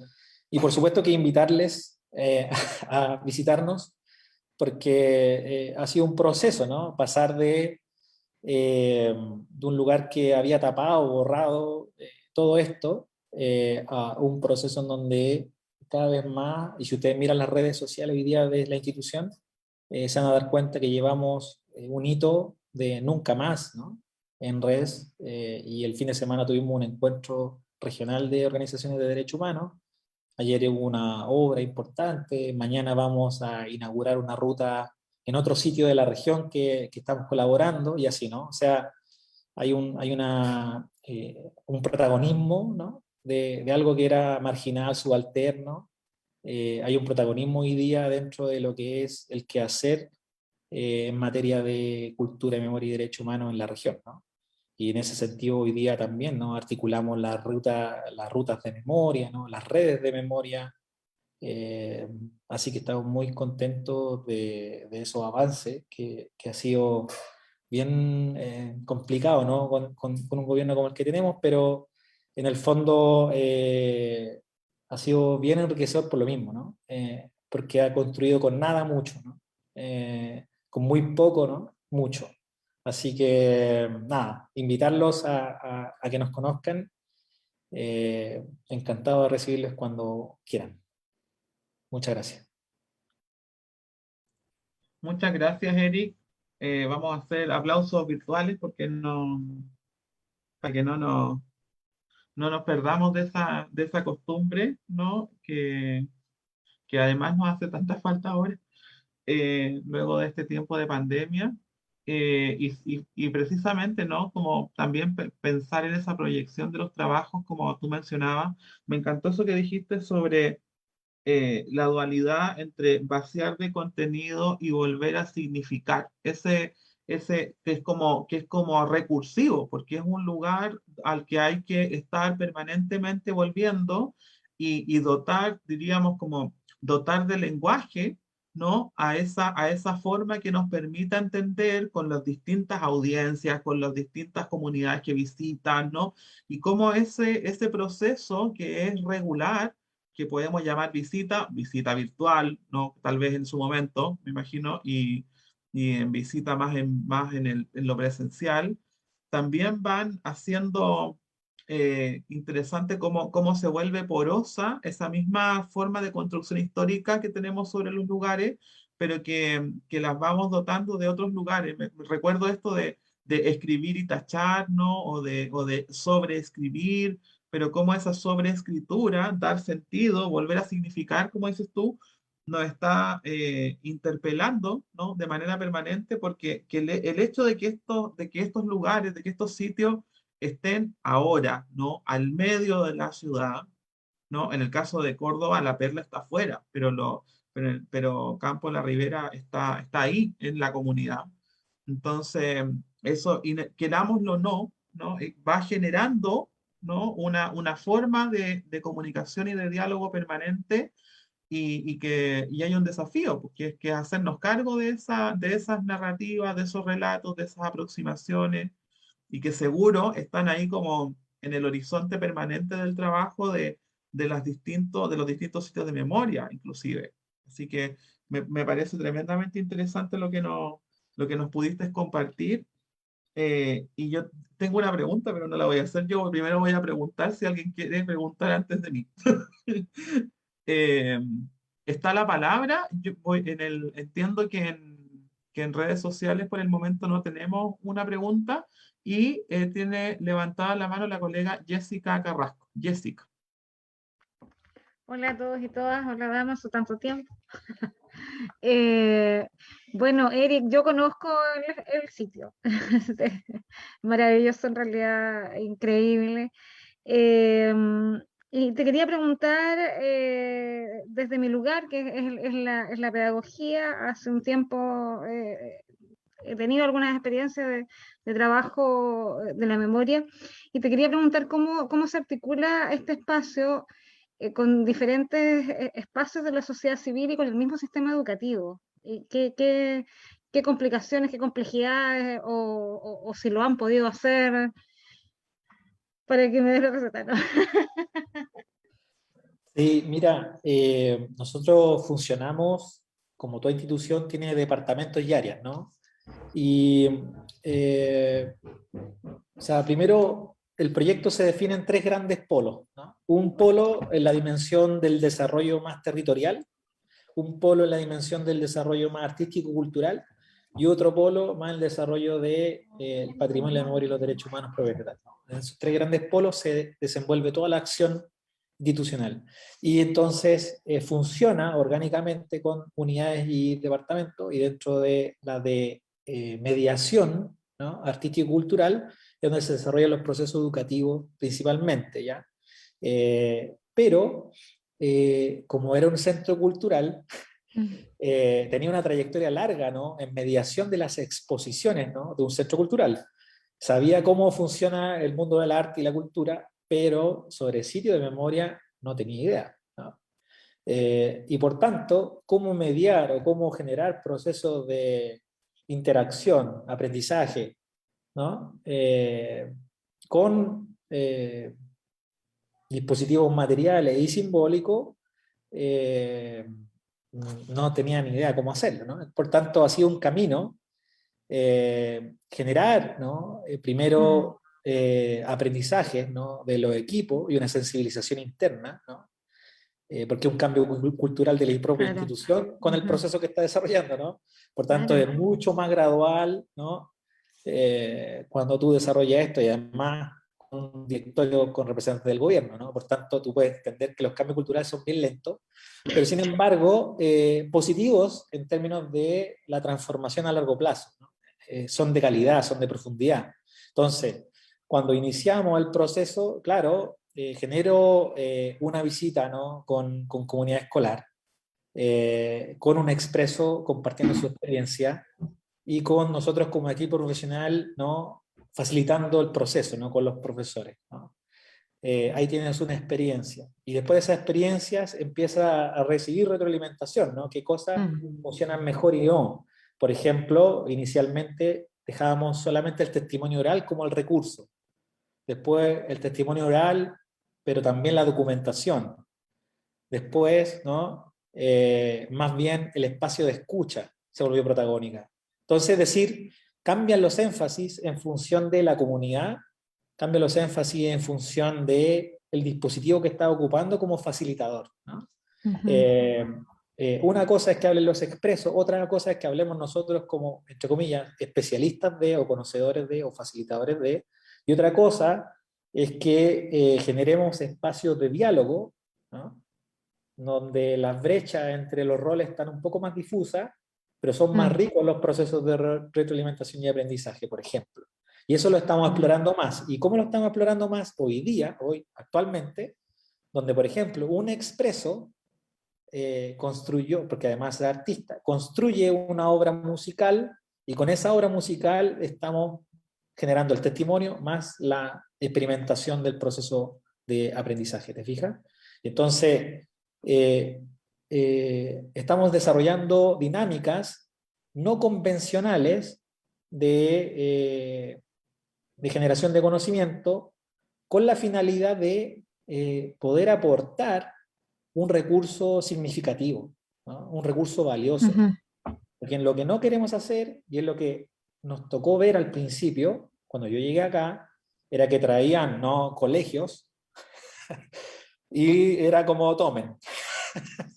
y por supuesto que invitarles a visitarnos, porque ha sido un proceso, ¿no? Pasar de un lugar que había tapado, borrado todo esto, a un proceso en donde cada vez más, y si ustedes miran las redes sociales hoy día de la institución, se van a dar cuenta que llevamos un hito de nunca más, ¿no? En redes, y el fin de semana tuvimos un encuentro regional de organizaciones de derechos humanos. Ayer hubo una obra importante, mañana vamos a inaugurar una ruta en otro sitio de la región que estamos colaborando, y así, ¿no? O sea, un protagonismo, ¿no? De algo que era marginal, subalterno. Hay un protagonismo hoy día dentro de lo que es el quehacer en materia de cultura, memoria y derechos humanos en la región, ¿no? Y en ese sentido hoy día también, ¿no? Articulamos las rutas de memoria, ¿no? Las redes de memoria. Así que estamos muy contentos de esos avances que ha sido bien complicado, ¿no? Con un gobierno como el que tenemos, pero en el fondo ha sido bien enriquecedor por lo mismo, ¿no? Porque ha construido con nada mucho, ¿no? Con muy poco, ¿no? Mucho. Así que nada, invitarlos a que nos conozcan. Encantado de recibirles cuando quieran. Muchas gracias. Muchas gracias, Eric. Vamos a hacer aplausos virtuales porque para que no nos perdamos de esa costumbre, ¿no? Que además nos hace tanta falta ahora, luego de este tiempo de pandemia. Y precisamente, ¿no? Como también pensar en esa proyección de los trabajos, como tú mencionabas. Me encantó eso que dijiste sobre la dualidad entre vaciar de contenido y volver a significar. Ese que es como recursivo, porque es un lugar al que hay que estar permanentemente volviendo y dotar, diríamos, como dotar de lenguaje, ¿no? A esa forma que nos permita entender con las distintas audiencias, con las distintas comunidades que visitan, ¿no? Y cómo ese proceso que es regular que podemos llamar visita virtual, ¿no? Tal vez en su momento, me imagino, y en visita en lo presencial, también van haciendo interesante cómo se vuelve porosa esa misma forma de construcción histórica que tenemos sobre los lugares, pero que las vamos dotando de otros lugares. Recuerdo esto de escribir y tachar, ¿no? O de sobreescribir, pero cómo esa sobreescritura, dar sentido, volver a significar, como dices tú, nos está interpelando, ¿no? De manera permanente, porque el hecho de que estos lugares, de que estos sitios estén ahora, ¿no? Al medio de la ciudad, ¿no? En el caso de Córdoba, la Perla está afuera, pero Campo La Ribera está ahí en la comunidad. Entonces, eso, querámoslo o no, ¿no? Va generando, ¿no? Una forma de comunicación y de diálogo permanente y hay un desafío, porque es que hacernos cargo de esas narrativas, de esos relatos, de esas aproximaciones, y que seguro están ahí como en el horizonte permanente del trabajo de los distintos sitios de memoria, inclusive. Así que me parece tremendamente interesante lo que nos pudiste compartir. Y yo tengo una pregunta, pero no la voy a hacer yo. Primero voy a preguntar si alguien quiere preguntar antes de mí. Eh, Está la palabra. Entiendo que en redes sociales por el momento no tenemos una pregunta y tiene levantada la mano la colega Jessica Carrasco. Jessica. Hola a todos y todas, hola damas, hace tanto tiempo. Eh, bueno, Eric, yo conozco el sitio, maravilloso en realidad, increíble. Eh, y te quería preguntar, desde mi lugar, que es la pedagogía, hace un tiempo he tenido algunas experiencias de trabajo de la memoria, y te quería preguntar cómo se articula este espacio con diferentes espacios de la sociedad civil y con el mismo sistema educativo. Y qué complicaciones, qué complejidades, o si lo han podido hacer, para que me des la receta, ¿no? Sí, mira, nosotros funcionamos, como toda institución, tiene departamentos y áreas, ¿no? Y, o sea, primero, el proyecto se define en tres grandes polos, ¿no? Un polo en la dimensión del desarrollo más territorial, un polo en la dimensión del desarrollo más artístico-cultural, y otro polo más en el desarrollo del patrimonio, la memoria y los derechos humanos propios. En esos tres grandes polos se desenvuelve toda la acción institucional. Y entonces funciona orgánicamente con unidades y departamentos, y dentro de la de mediación, ¿no? Artístico-cultural, es donde se desarrollan los procesos educativos principalmente, ¿ya? Pero como era un centro cultural, tenía una trayectoria larga, ¿no? En mediación de las exposiciones, ¿no? De un centro cultural. Sabía cómo funciona el mundo del arte y la cultura, pero sobre sitio de memoria no tenía idea, ¿no? Y por tanto, cómo mediar o cómo generar procesos de interacción, aprendizaje, ¿no? Con dispositivos materiales y simbólicos, no tenía ni idea cómo hacerlo, ¿no? Por tanto, ha sido un camino generar, ¿no? Primero aprendizajes, ¿no? De los equipos y una sensibilización interna, ¿no? Porque es un cambio cultural de la propia Claro. institución con el proceso que está desarrollando, ¿no? Por tanto, Claro. es mucho más gradual, ¿no? Cuando tú desarrollas esto, y además un directorio con representantes del gobierno, ¿no? Por tanto, tú puedes entender que los cambios culturales son bien lentos, pero sin embargo, positivos en términos de la transformación a largo plazo, ¿no? Son de calidad, son de profundidad. Entonces, cuando iniciamos el proceso, claro, genero una visita, ¿no? con comunidad escolar, con un expreso compartiendo su experiencia, y con nosotros como equipo profesional, ¿no? Facilitando el proceso, ¿no? Con los profesores, ¿no? Ahí tienes una experiencia. Y después de esas experiencias empieza a recibir retroalimentación, ¿no? Qué cosas funcionan mejor y no. Por ejemplo, inicialmente dejábamos solamente el testimonio oral como el recurso. Después el testimonio oral, pero también la documentación. Después, ¿no? Más bien el espacio de escucha se volvió protagónica. Entonces, es decir, cambian los énfasis en función de la comunidad, cambian los énfasis en función del dispositivo que está ocupando como facilitador, ¿no? Una cosa es que hablen los expresos, otra cosa es que hablemos nosotros como, entre comillas, especialistas de, o conocedores de, o facilitadores de, y otra cosa es que generemos espacios de diálogo, ¿no? Donde las brechas entre los roles están un poco más difusas, pero son más ricos los procesos de retroalimentación y aprendizaje, por ejemplo. Y eso lo estamos explorando más. ¿Y cómo lo estamos explorando más hoy día, actualmente? Donde, por ejemplo, un expreso construyó, porque además es artista, construye una obra musical, y con esa obra musical estamos generando el testimonio más la experimentación del proceso de aprendizaje, ¿te fijas? Entonces, estamos desarrollando dinámicas no convencionales de generación de conocimiento con la finalidad de poder aportar un recurso significativo, ¿no? Un recurso valioso. Porque en lo que no queremos hacer, y es lo que nos tocó ver al principio, cuando yo llegué acá, era que traían, ¿no?, colegios, y era como tomen.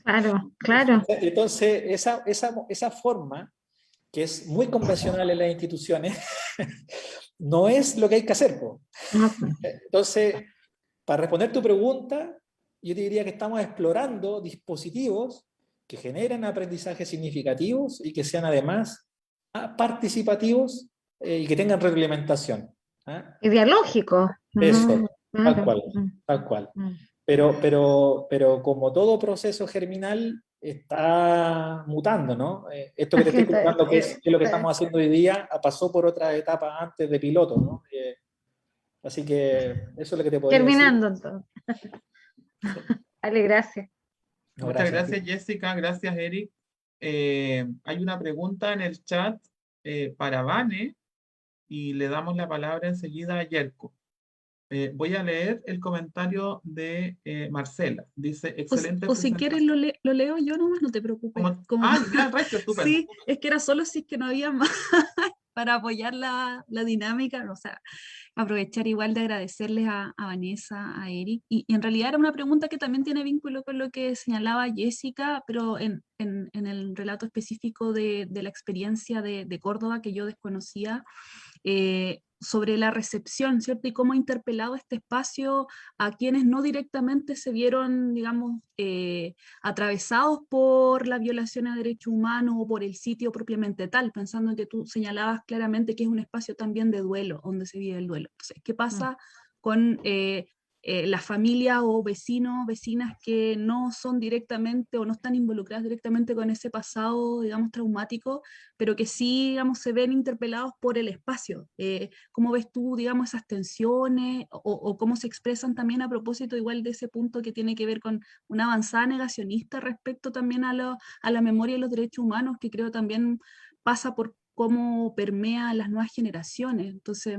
Claro, claro. Entonces, esa forma, que es muy convencional en las instituciones, no es lo que hay que hacer, po. Entonces, para responder tu pregunta, yo te diría que estamos explorando dispositivos que generen aprendizajes significativos y que sean además participativos y que tengan reglamentación. ¿Ah? Y dialógico. Eso, tal Claro. cual, tal cual. Pero como todo proceso germinal está mutando, ¿no? Esto que te estoy contando, que es lo que estamos haciendo hoy día, pasó por otra etapa antes de piloto, ¿no? Así que eso es lo que te podría decir. Terminando entonces. Vale, gracias. No, Muchas gracias a ti. gracias, Jessica. Gracias, Eric. Hay una pregunta en el chat para Vane y le damos la palabra enseguida a Yerko. Voy a leer el comentario de Marcela. Dice, excelente O si quieres lo leo yo nomás, no te preocupes. Ya, el resto, estupendo. Sí, es que era solo si es que no había más para apoyar la dinámica, o sea, aprovechar igual de agradecerles a Vanessa, a Eric, y en realidad era una pregunta que también tiene vínculo con lo que señalaba Jessica, pero en el relato específico de la experiencia de Córdoba que yo desconocía, sobre la recepción, ¿cierto? Y cómo ha interpelado este espacio a quienes no directamente se vieron, digamos, atravesados por la violación a derechos humanos o por el sitio propiamente tal, pensando en que tú señalabas claramente que es un espacio también de duelo, donde se vive el duelo. Entonces, ¿qué pasa con las familias o vecinos, vecinas que no son directamente o no están involucradas directamente con ese pasado, digamos, traumático, pero que sí, digamos, se ven interpelados por el espacio? ¿Cómo ves tú, digamos, esas tensiones o cómo se expresan también a propósito igual de ese punto que tiene que ver con una avanzada negacionista respecto también a la memoria y los derechos humanos, que creo también pasa por cómo permea las nuevas generaciones? Entonces,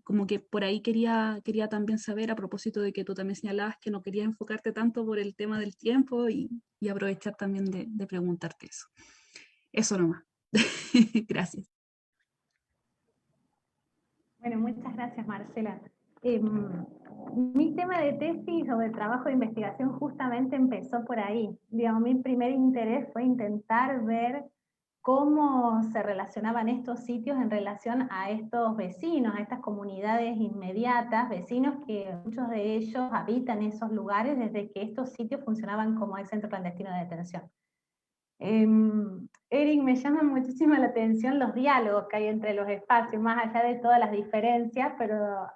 como que por ahí quería también saber, a propósito de que tú también señalabas que no querías enfocarte tanto por el tema del tiempo, y aprovechar también de preguntarte eso. Eso nomás. Gracias. Bueno, muchas gracias, Marcela. Mi tema de tesis o de trabajo de investigación justamente empezó por ahí. Digamos, mi primer interés fue intentar ver cómo se relacionaban estos sitios en relación a estos vecinos, a estas comunidades inmediatas, vecinos que muchos de ellos habitan esos lugares desde que estos sitios funcionaban como el centro clandestino de detención. Eric, me llama muchísimo la atención los diálogos que hay entre los espacios, más allá de todas las diferencias, pero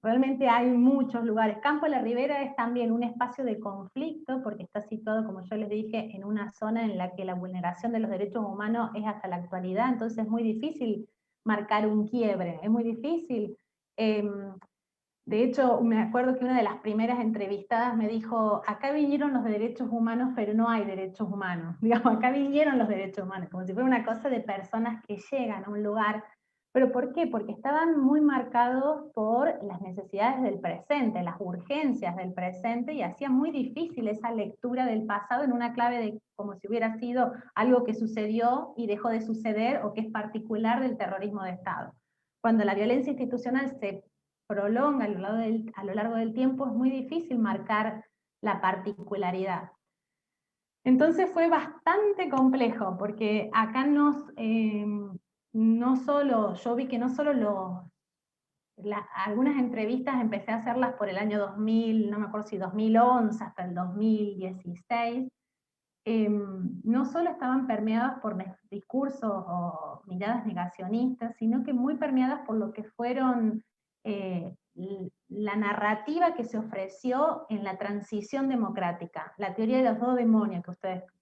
realmente hay muchos lugares. Campo La Ribera es también un espacio de conflicto, porque está situado, como yo les dije, en una zona en la que la vulneración de los derechos humanos es hasta la actualidad, entonces es muy difícil marcar un quiebre, es muy difícil. De hecho, me acuerdo que una de las primeras entrevistadas me dijo, acá vinieron los derechos humanos, pero no hay derechos humanos. Digamos, acá vinieron los derechos humanos, como si fuera una cosa de personas que llegan a un lugar ¿Pero por qué? Porque estaban muy marcados por las necesidades del presente, las urgencias del presente, y hacía muy difícil esa lectura del pasado en una clave de como si hubiera sido algo que sucedió y dejó de suceder, o que es particular del terrorismo de Estado. Cuando la violencia institucional se prolonga a lo largo del tiempo, es muy difícil marcar la particularidad. Entonces fue bastante complejo, porque acá no solo, yo vi que no solo algunas entrevistas empecé a hacerlas por el año 2000, no me acuerdo si 2011 hasta el 2016, no solo estaban permeadas por discursos o miradas negacionistas, sino que muy permeadas por lo que fueron la narrativa que se ofreció en la transición democrática, la teoría de los dos demonios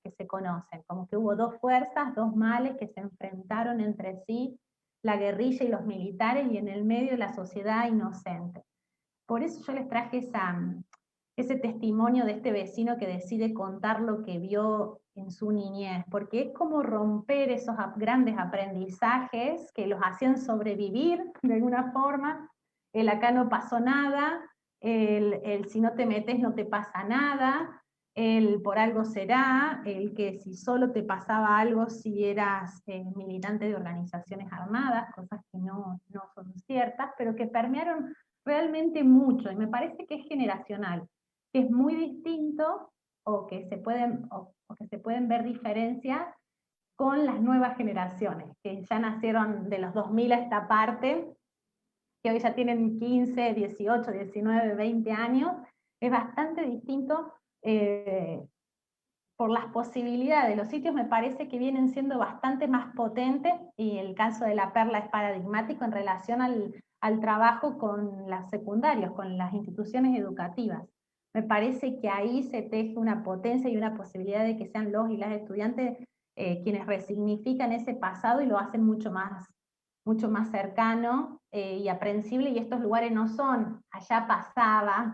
que se conocen, como que hubo dos fuerzas, dos males que se enfrentaron entre sí, la guerrilla y los militares, y en el medio la sociedad inocente. Por eso yo les traje ese testimonio de este vecino que decide contar lo que vio en su niñez, porque es como romper esos grandes aprendizajes que los hacían sobrevivir de alguna forma. El acá no pasó nada, el si no te metes no te pasa nada, el por algo será, el que si solo te pasaba algo si eras militante de organizaciones armadas, cosas que no son ciertas, pero que permearon realmente mucho, y me parece que es generacional, que es muy distinto, o que se pueden ver diferencias con las nuevas generaciones, que ya nacieron de los 2000 a esta parte, que hoy ya tienen 15, 18, 19, 20 años, es bastante distinto por las posibilidades. Los sitios me parece que vienen siendo bastante más potentes, y el caso de La Perla es paradigmático en relación al trabajo con las secundarios, con las instituciones educativas. Me parece que ahí se teje una potencia y una posibilidad de que sean los y las estudiantes quienes resignifican ese pasado y lo hacen mucho más cercano y aprensible, y estos lugares no son allá pasaba,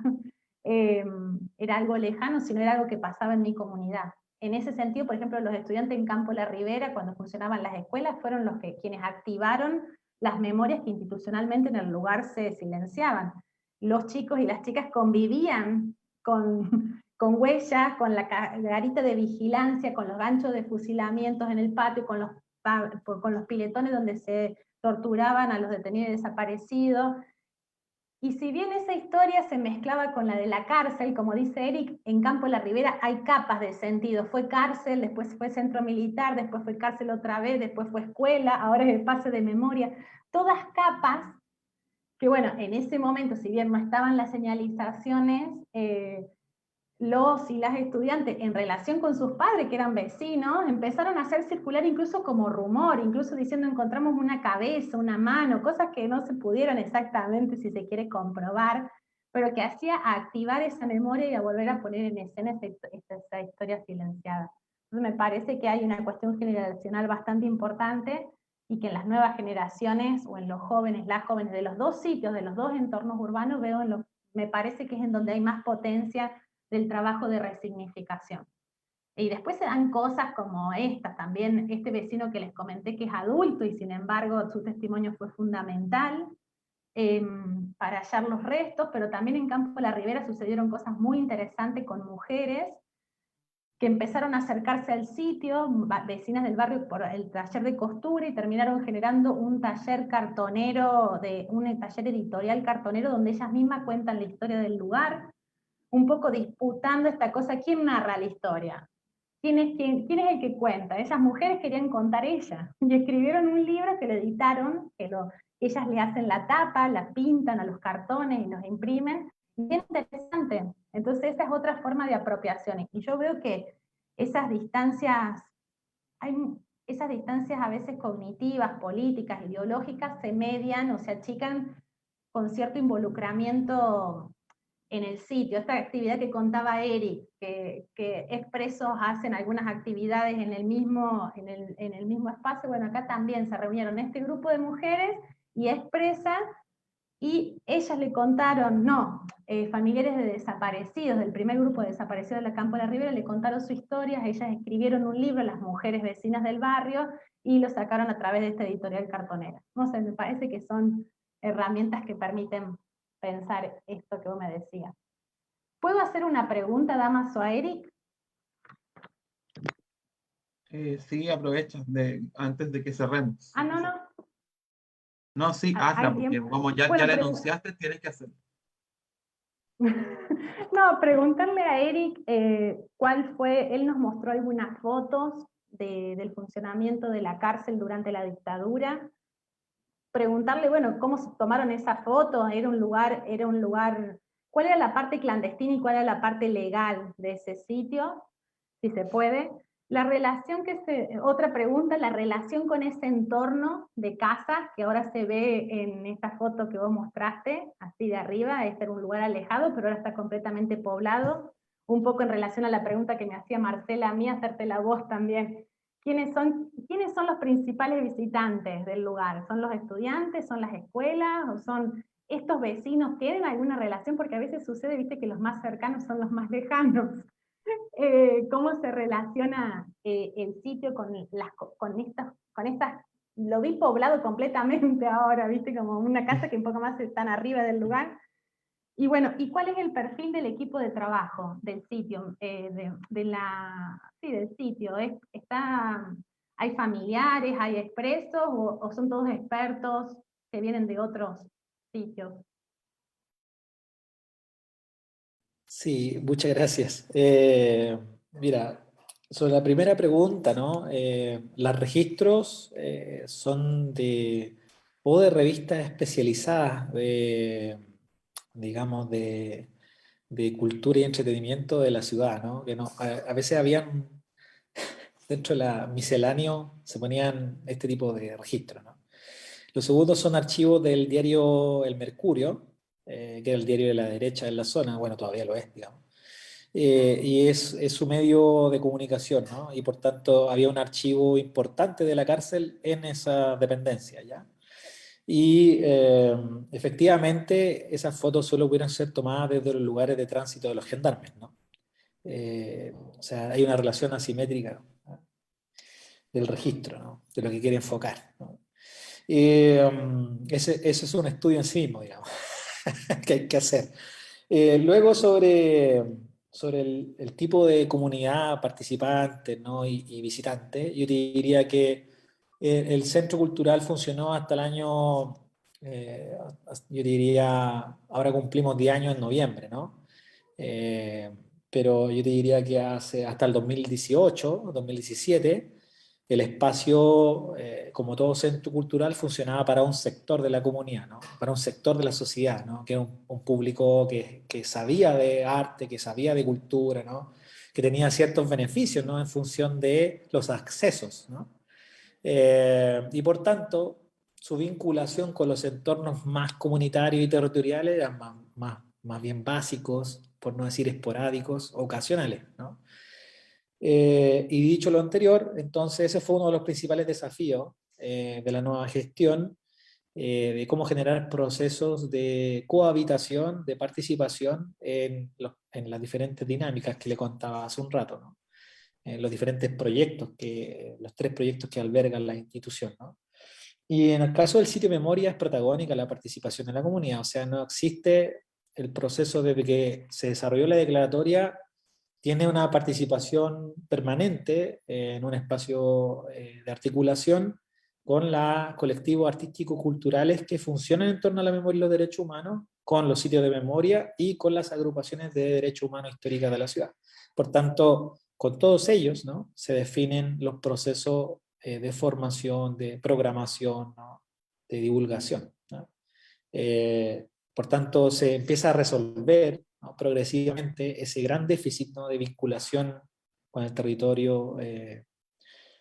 era algo lejano, sino era algo que pasaba en mi comunidad. En ese sentido, por ejemplo, los estudiantes en Campo La Ribera, cuando funcionaban las escuelas, fueron quienes activaron las memorias que institucionalmente en el lugar se silenciaban. Los chicos y las chicas convivían con huellas, con la garita de vigilancia, con los ganchos de fusilamientos en el patio, con los piletones donde se torturaban a los detenidos y desaparecidos. Y si bien esa historia se mezclaba con la de la cárcel, como dice Eric, en Campo La Ribera hay capas de sentido. Fue cárcel, después fue centro militar, después fue cárcel otra vez, después fue escuela, ahora es espacio de memoria. Todas capas que, bueno, en ese momento, si bien no estaban las señalizaciones, los y las estudiantes, en relación con sus padres, que eran vecinos, empezaron a hacer circular incluso como rumor, incluso diciendo encontramos una cabeza, una mano, cosas que no se pudieron exactamente, si se quiere, comprobar, pero que hacía activar esa memoria y a volver a poner en escena esa historia silenciada. Entonces me parece que hay una cuestión generacional bastante importante, y que en las nuevas generaciones, o en los jóvenes, las jóvenes de los dos sitios, de los dos entornos urbanos, me parece que es en donde hay más potencia del trabajo de resignificación. Y después se dan cosas como esta, también este vecino que les comenté que es adulto, y sin embargo su testimonio fue fundamental para hallar los restos, pero también en Campo La Ribera sucedieron cosas muy interesantes con mujeres que empezaron a acercarse al sitio, vecinas del barrio, por el taller de costura, y terminaron generando un taller cartonero, un taller editorial cartonero, donde ellas mismas cuentan la historia del lugar, un poco disputando esta cosa: ¿quién narra la historia? ¿Quién es el que cuenta? Esas mujeres querían contar ellas, y escribieron un libro que lo editaron, ellas le hacen la tapa, la pintan a los cartones y los imprimen, y es interesante. Entonces esa es otra forma de apropiación, y yo veo que esas distancias a veces cognitivas, políticas, ideológicas, se median o se achican con cierto involucramiento en el sitio. Esta actividad que contaba Eric, que expresos hacen algunas actividades en el mismo espacio, bueno, acá también se reunieron este grupo de mujeres y expresan, y ellas le contaron, familiares de desaparecidos, del primer grupo de desaparecidos del Campo de la Ribera, le contaron su historia, ellas escribieron un libro, las mujeres vecinas del barrio, y lo sacaron a través de esta editorial cartonera. No sé, me parece que son herramientas que permiten pensar esto que vos me decías. ¿Puedo hacer una pregunta, Damaso, a Eric? Sí, aprovecha antes de que cerremos. Ah, no, no. No, sí, Hay hazla, porque tiempo. como ya Bueno, la enunciaste, tienes que hacerlo. No, preguntarle a Eric cuál fue, él nos mostró algunas fotos del funcionamiento de la cárcel durante la dictadura. Preguntarle, bueno, cómo se tomaron esas fotos, era un lugar, ¿cuál era la parte clandestina y cuál era la parte legal de ese sitio? Si se puede. La relación otra pregunta, la relación con ese entorno de casas que ahora se ve en esta foto que vos mostraste, así de arriba, este era un lugar alejado, pero ahora está completamente poblado, un poco en relación a la pregunta que me hacía Marcela a mí, hacértela a vos también. ¿Quiénes son los principales visitantes del lugar? ¿Son los estudiantes, son las escuelas, o son estos vecinos? ¿Tienen alguna relación? Porque a veces sucede, viste, que los más cercanos son los más lejanos. ¿Cómo se relaciona el sitio con estas, lo vi poblado completamente ahora, viste, como una casa que un poco más están arriba del lugar. Y bueno, ¿y cuál es el perfil del equipo de trabajo del sitio? Del sitio. ¿Hay familiares, hay expresos, o son todos expertos que vienen de otros sitios? Sí, muchas gracias. Mira, sobre la primera pregunta, ¿no? Los registros son o de revistas especializadas digamos, de cultura y entretenimiento de la ciudad, ¿no? Que no, a veces habían, dentro de la misceláneo, se ponían este tipo de registros, ¿no? Los segundos son archivos del diario El Mercurio, que era el diario de la derecha en la zona, bueno, todavía lo es, digamos. Y es su medio de comunicación, ¿no? Y por tanto había un archivo importante de la cárcel en esa dependencia, ¿ya? Y efectivamente esas fotos solo pudieron ser tomadas desde los lugares de tránsito de los gendarmes, ¿no? O sea, hay una relación asimétrica, ¿no? Del registro, ¿no? De lo que quiere enfocar, ¿no? Ese es un estudio en sí mismo, digamos, que hay que hacer. Luego sobre el tipo de comunidad participante, ¿no? y visitante, yo te diría que el centro cultural funcionó hasta el año, yo diría, ahora cumplimos 10 años en noviembre, ¿no? Eh, pero yo te diría que hasta el 2018, 2017, el espacio, como todo centro cultural, funcionaba para un sector de la comunidad, ¿no? Para un sector de la sociedad, ¿no? Que era un público que sabía de arte, que sabía de cultura, ¿no? Que tenía ciertos beneficios, ¿no? En función de los accesos, ¿no? Y por tanto, su vinculación con los entornos más comunitarios y territoriales eran más bien básicos, por no decir esporádicos, ocasionales, ¿no? Y dicho lo anterior, entonces ese fue uno de los principales desafíos de la nueva gestión, de cómo generar procesos de cohabitación, de participación en las diferentes dinámicas que le contaba hace un rato, ¿no? En los diferentes proyectos, los 3 proyectos que albergan la institución, ¿no? Y en el caso del sitio Memoria es protagónica la participación de la comunidad, o sea, no existe el proceso desde que se desarrolló la declaratoria, tiene una participación permanente en un espacio de articulación con los colectivos artísticos culturales que funcionan en torno a la memoria y los derechos humanos, con los sitios de memoria y con las agrupaciones de derechos humanos históricas de la ciudad. Por tanto, con todos ellos, ¿no? Se definen los procesos de formación, de programación, ¿no? De divulgación, ¿no? Por tanto, se empieza a resolver, ¿no? Progresivamente ese gran déficit, ¿no? De vinculación con el territorio.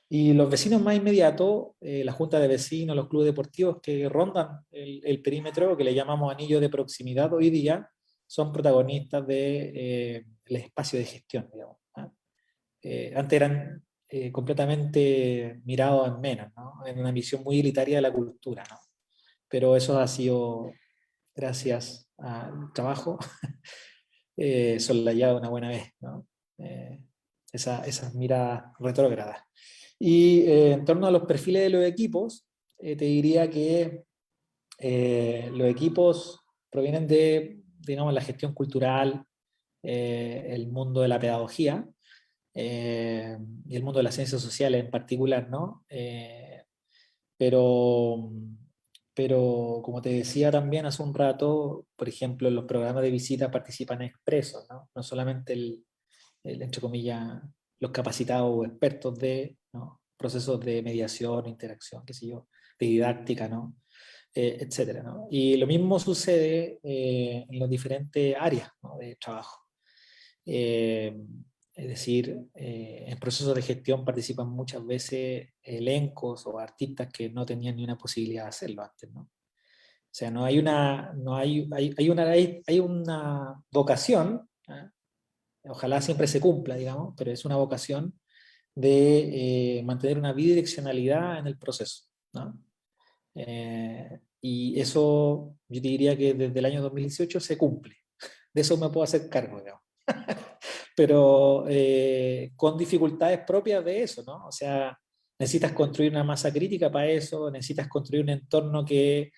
Y los vecinos más inmediatos, la junta de vecinos, los clubes deportivos que rondan el perímetro, que le llamamos anillo de proximidad hoy día, son protagonistas del espacio de gestión, digamos, ¿no? Antes eran completamente mirados en menos, ¿no? En una visión muy elitaria de la cultura, ¿no? Pero eso ha sido gracias al trabajo, soslayado una buena vez, ¿no? Esas miradas retrógradas. Y en torno a los perfiles de los equipos, te diría que los equipos provienen de, digamos, la gestión cultural, el mundo de la pedagogía, y el mundo de las ciencias sociales en particular, ¿no? Pero, pero como te decía también hace un rato, por ejemplo, en los programas de visita participan expresos, ¿no? No solamente entre comillas, los capacitados o expertos de, ¿no? procesos de mediación, interacción, qué sé yo, de didáctica, ¿no? Etcétera, ¿no? Y lo mismo sucede en las diferentes áreas, ¿no? de trabajo. Es decir, en procesos de gestión participan muchas veces elencos o artistas que no tenían ni una posibilidad de hacerlo antes, ¿no? O sea, no hay una, no hay una vocación, ¿eh? Ojalá siempre se cumpla, digamos, pero es una vocación de mantener una bidireccionalidad en el proceso, ¿no? Y eso yo te diría que desde el año 2018 se cumple. De eso me puedo hacer cargo, digamos. Pero con dificultades propias de eso, ¿no? O sea, necesitas construir una masa crítica para eso, necesitas construir un entorno que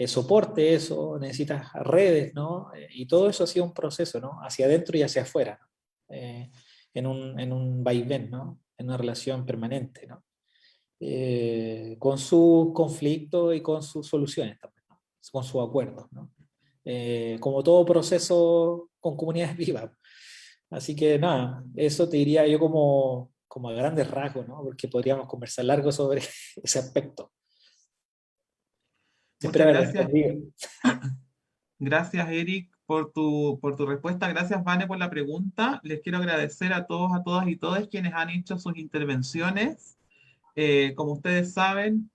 soporte eso, necesitas redes, ¿no? Y todo eso ha sido un proceso, ¿no? Hacia adentro y hacia afuera, ¿no? En un vaivén, ¿no? En una relación permanente, ¿no? Con sus conflictos y con sus soluciones también, ¿no? Con sus acuerdos, ¿no? Como todo proceso con comunidades vivas. Así que nada, eso te diría yo como a grandes rasgos, ¿no? Porque podríamos conversar largo sobre ese aspecto. Espero Muchas haber gracias. respondido. Gracias, Eric, por tu respuesta. Gracias, Vane, por la pregunta. Les quiero agradecer a todos, a todas y todos quienes han hecho sus intervenciones. Como ustedes saben,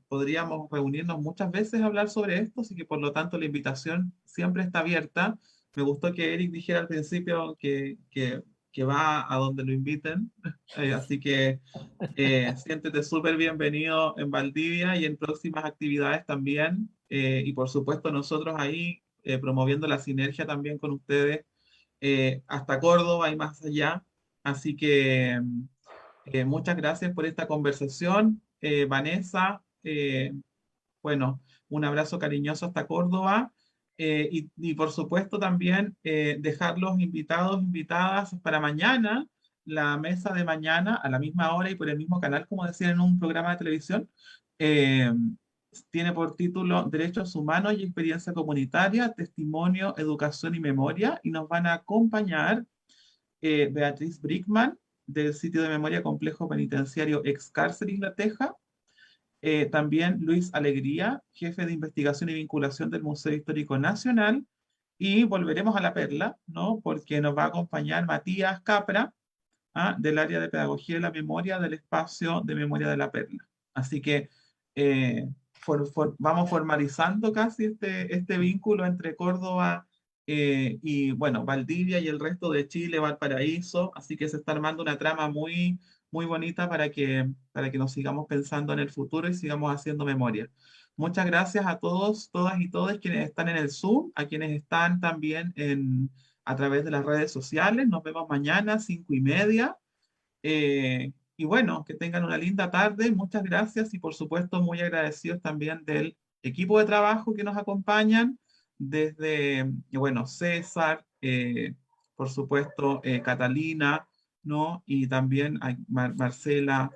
podríamos reunirnos muchas veces a hablar sobre esto, así que por lo tanto la invitación siempre está abierta. Me gustó que Eric dijera al principio que va a donde lo inviten, así que siéntete súper bienvenido en Valdivia y en próximas actividades también. Y por supuesto nosotros ahí promoviendo la sinergia también con ustedes hasta Córdoba y más allá. Así que muchas gracias por esta conversación, Vanessa. Bueno, un abrazo cariñoso hasta Córdoba. Y por supuesto también dejar los invitados, invitadas para mañana, la mesa de mañana a la misma hora y por el mismo canal, como decía en un programa de televisión. eh, Tiene por título Derechos Humanos y Experiencia Comunitaria, Testimonio, Educación y Memoria, y nos van a acompañar Beatriz Brickman, del sitio de memoria Complejo Penitenciario Ex Cárcel Isla Teja, también Luis Alegría, jefe de investigación y vinculación del Museo Histórico Nacional, y volveremos a La Perla, ¿no? Porque nos va a acompañar Matías Capra, del área de Pedagogía de la Memoria del Espacio de Memoria de La Perla. Así que eh, vamos formalizando casi este vínculo entre Córdoba y, bueno, Valdivia y el resto de Chile, Valparaíso, así que se está armando una trama muy, muy bonita para que nos sigamos pensando en el futuro y sigamos haciendo memoria. Muchas gracias a todos, todas y todos quienes están en el Zoom, a quienes están también a través de las redes sociales. Nos vemos mañana, 5:30. Y bueno, que tengan una linda tarde. Muchas gracias y por supuesto muy agradecidos también del equipo de trabajo que nos acompañan, desde, bueno, César, por supuesto, Catalina, ¿no? Y también a Marcela,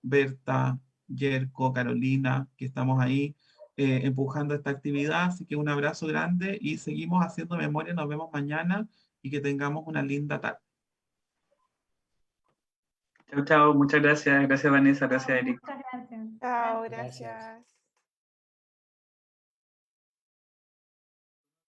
Berta, Yerko, Carolina, que estamos ahí empujando esta actividad. Así que un abrazo grande y seguimos haciendo memoria. Nos vemos mañana y que tengamos una linda tarde. Chao, chao, muchas gracias. Gracias, Vanessa. Gracias, Eric. Muchas gracias. Chao, Gracias. gracias.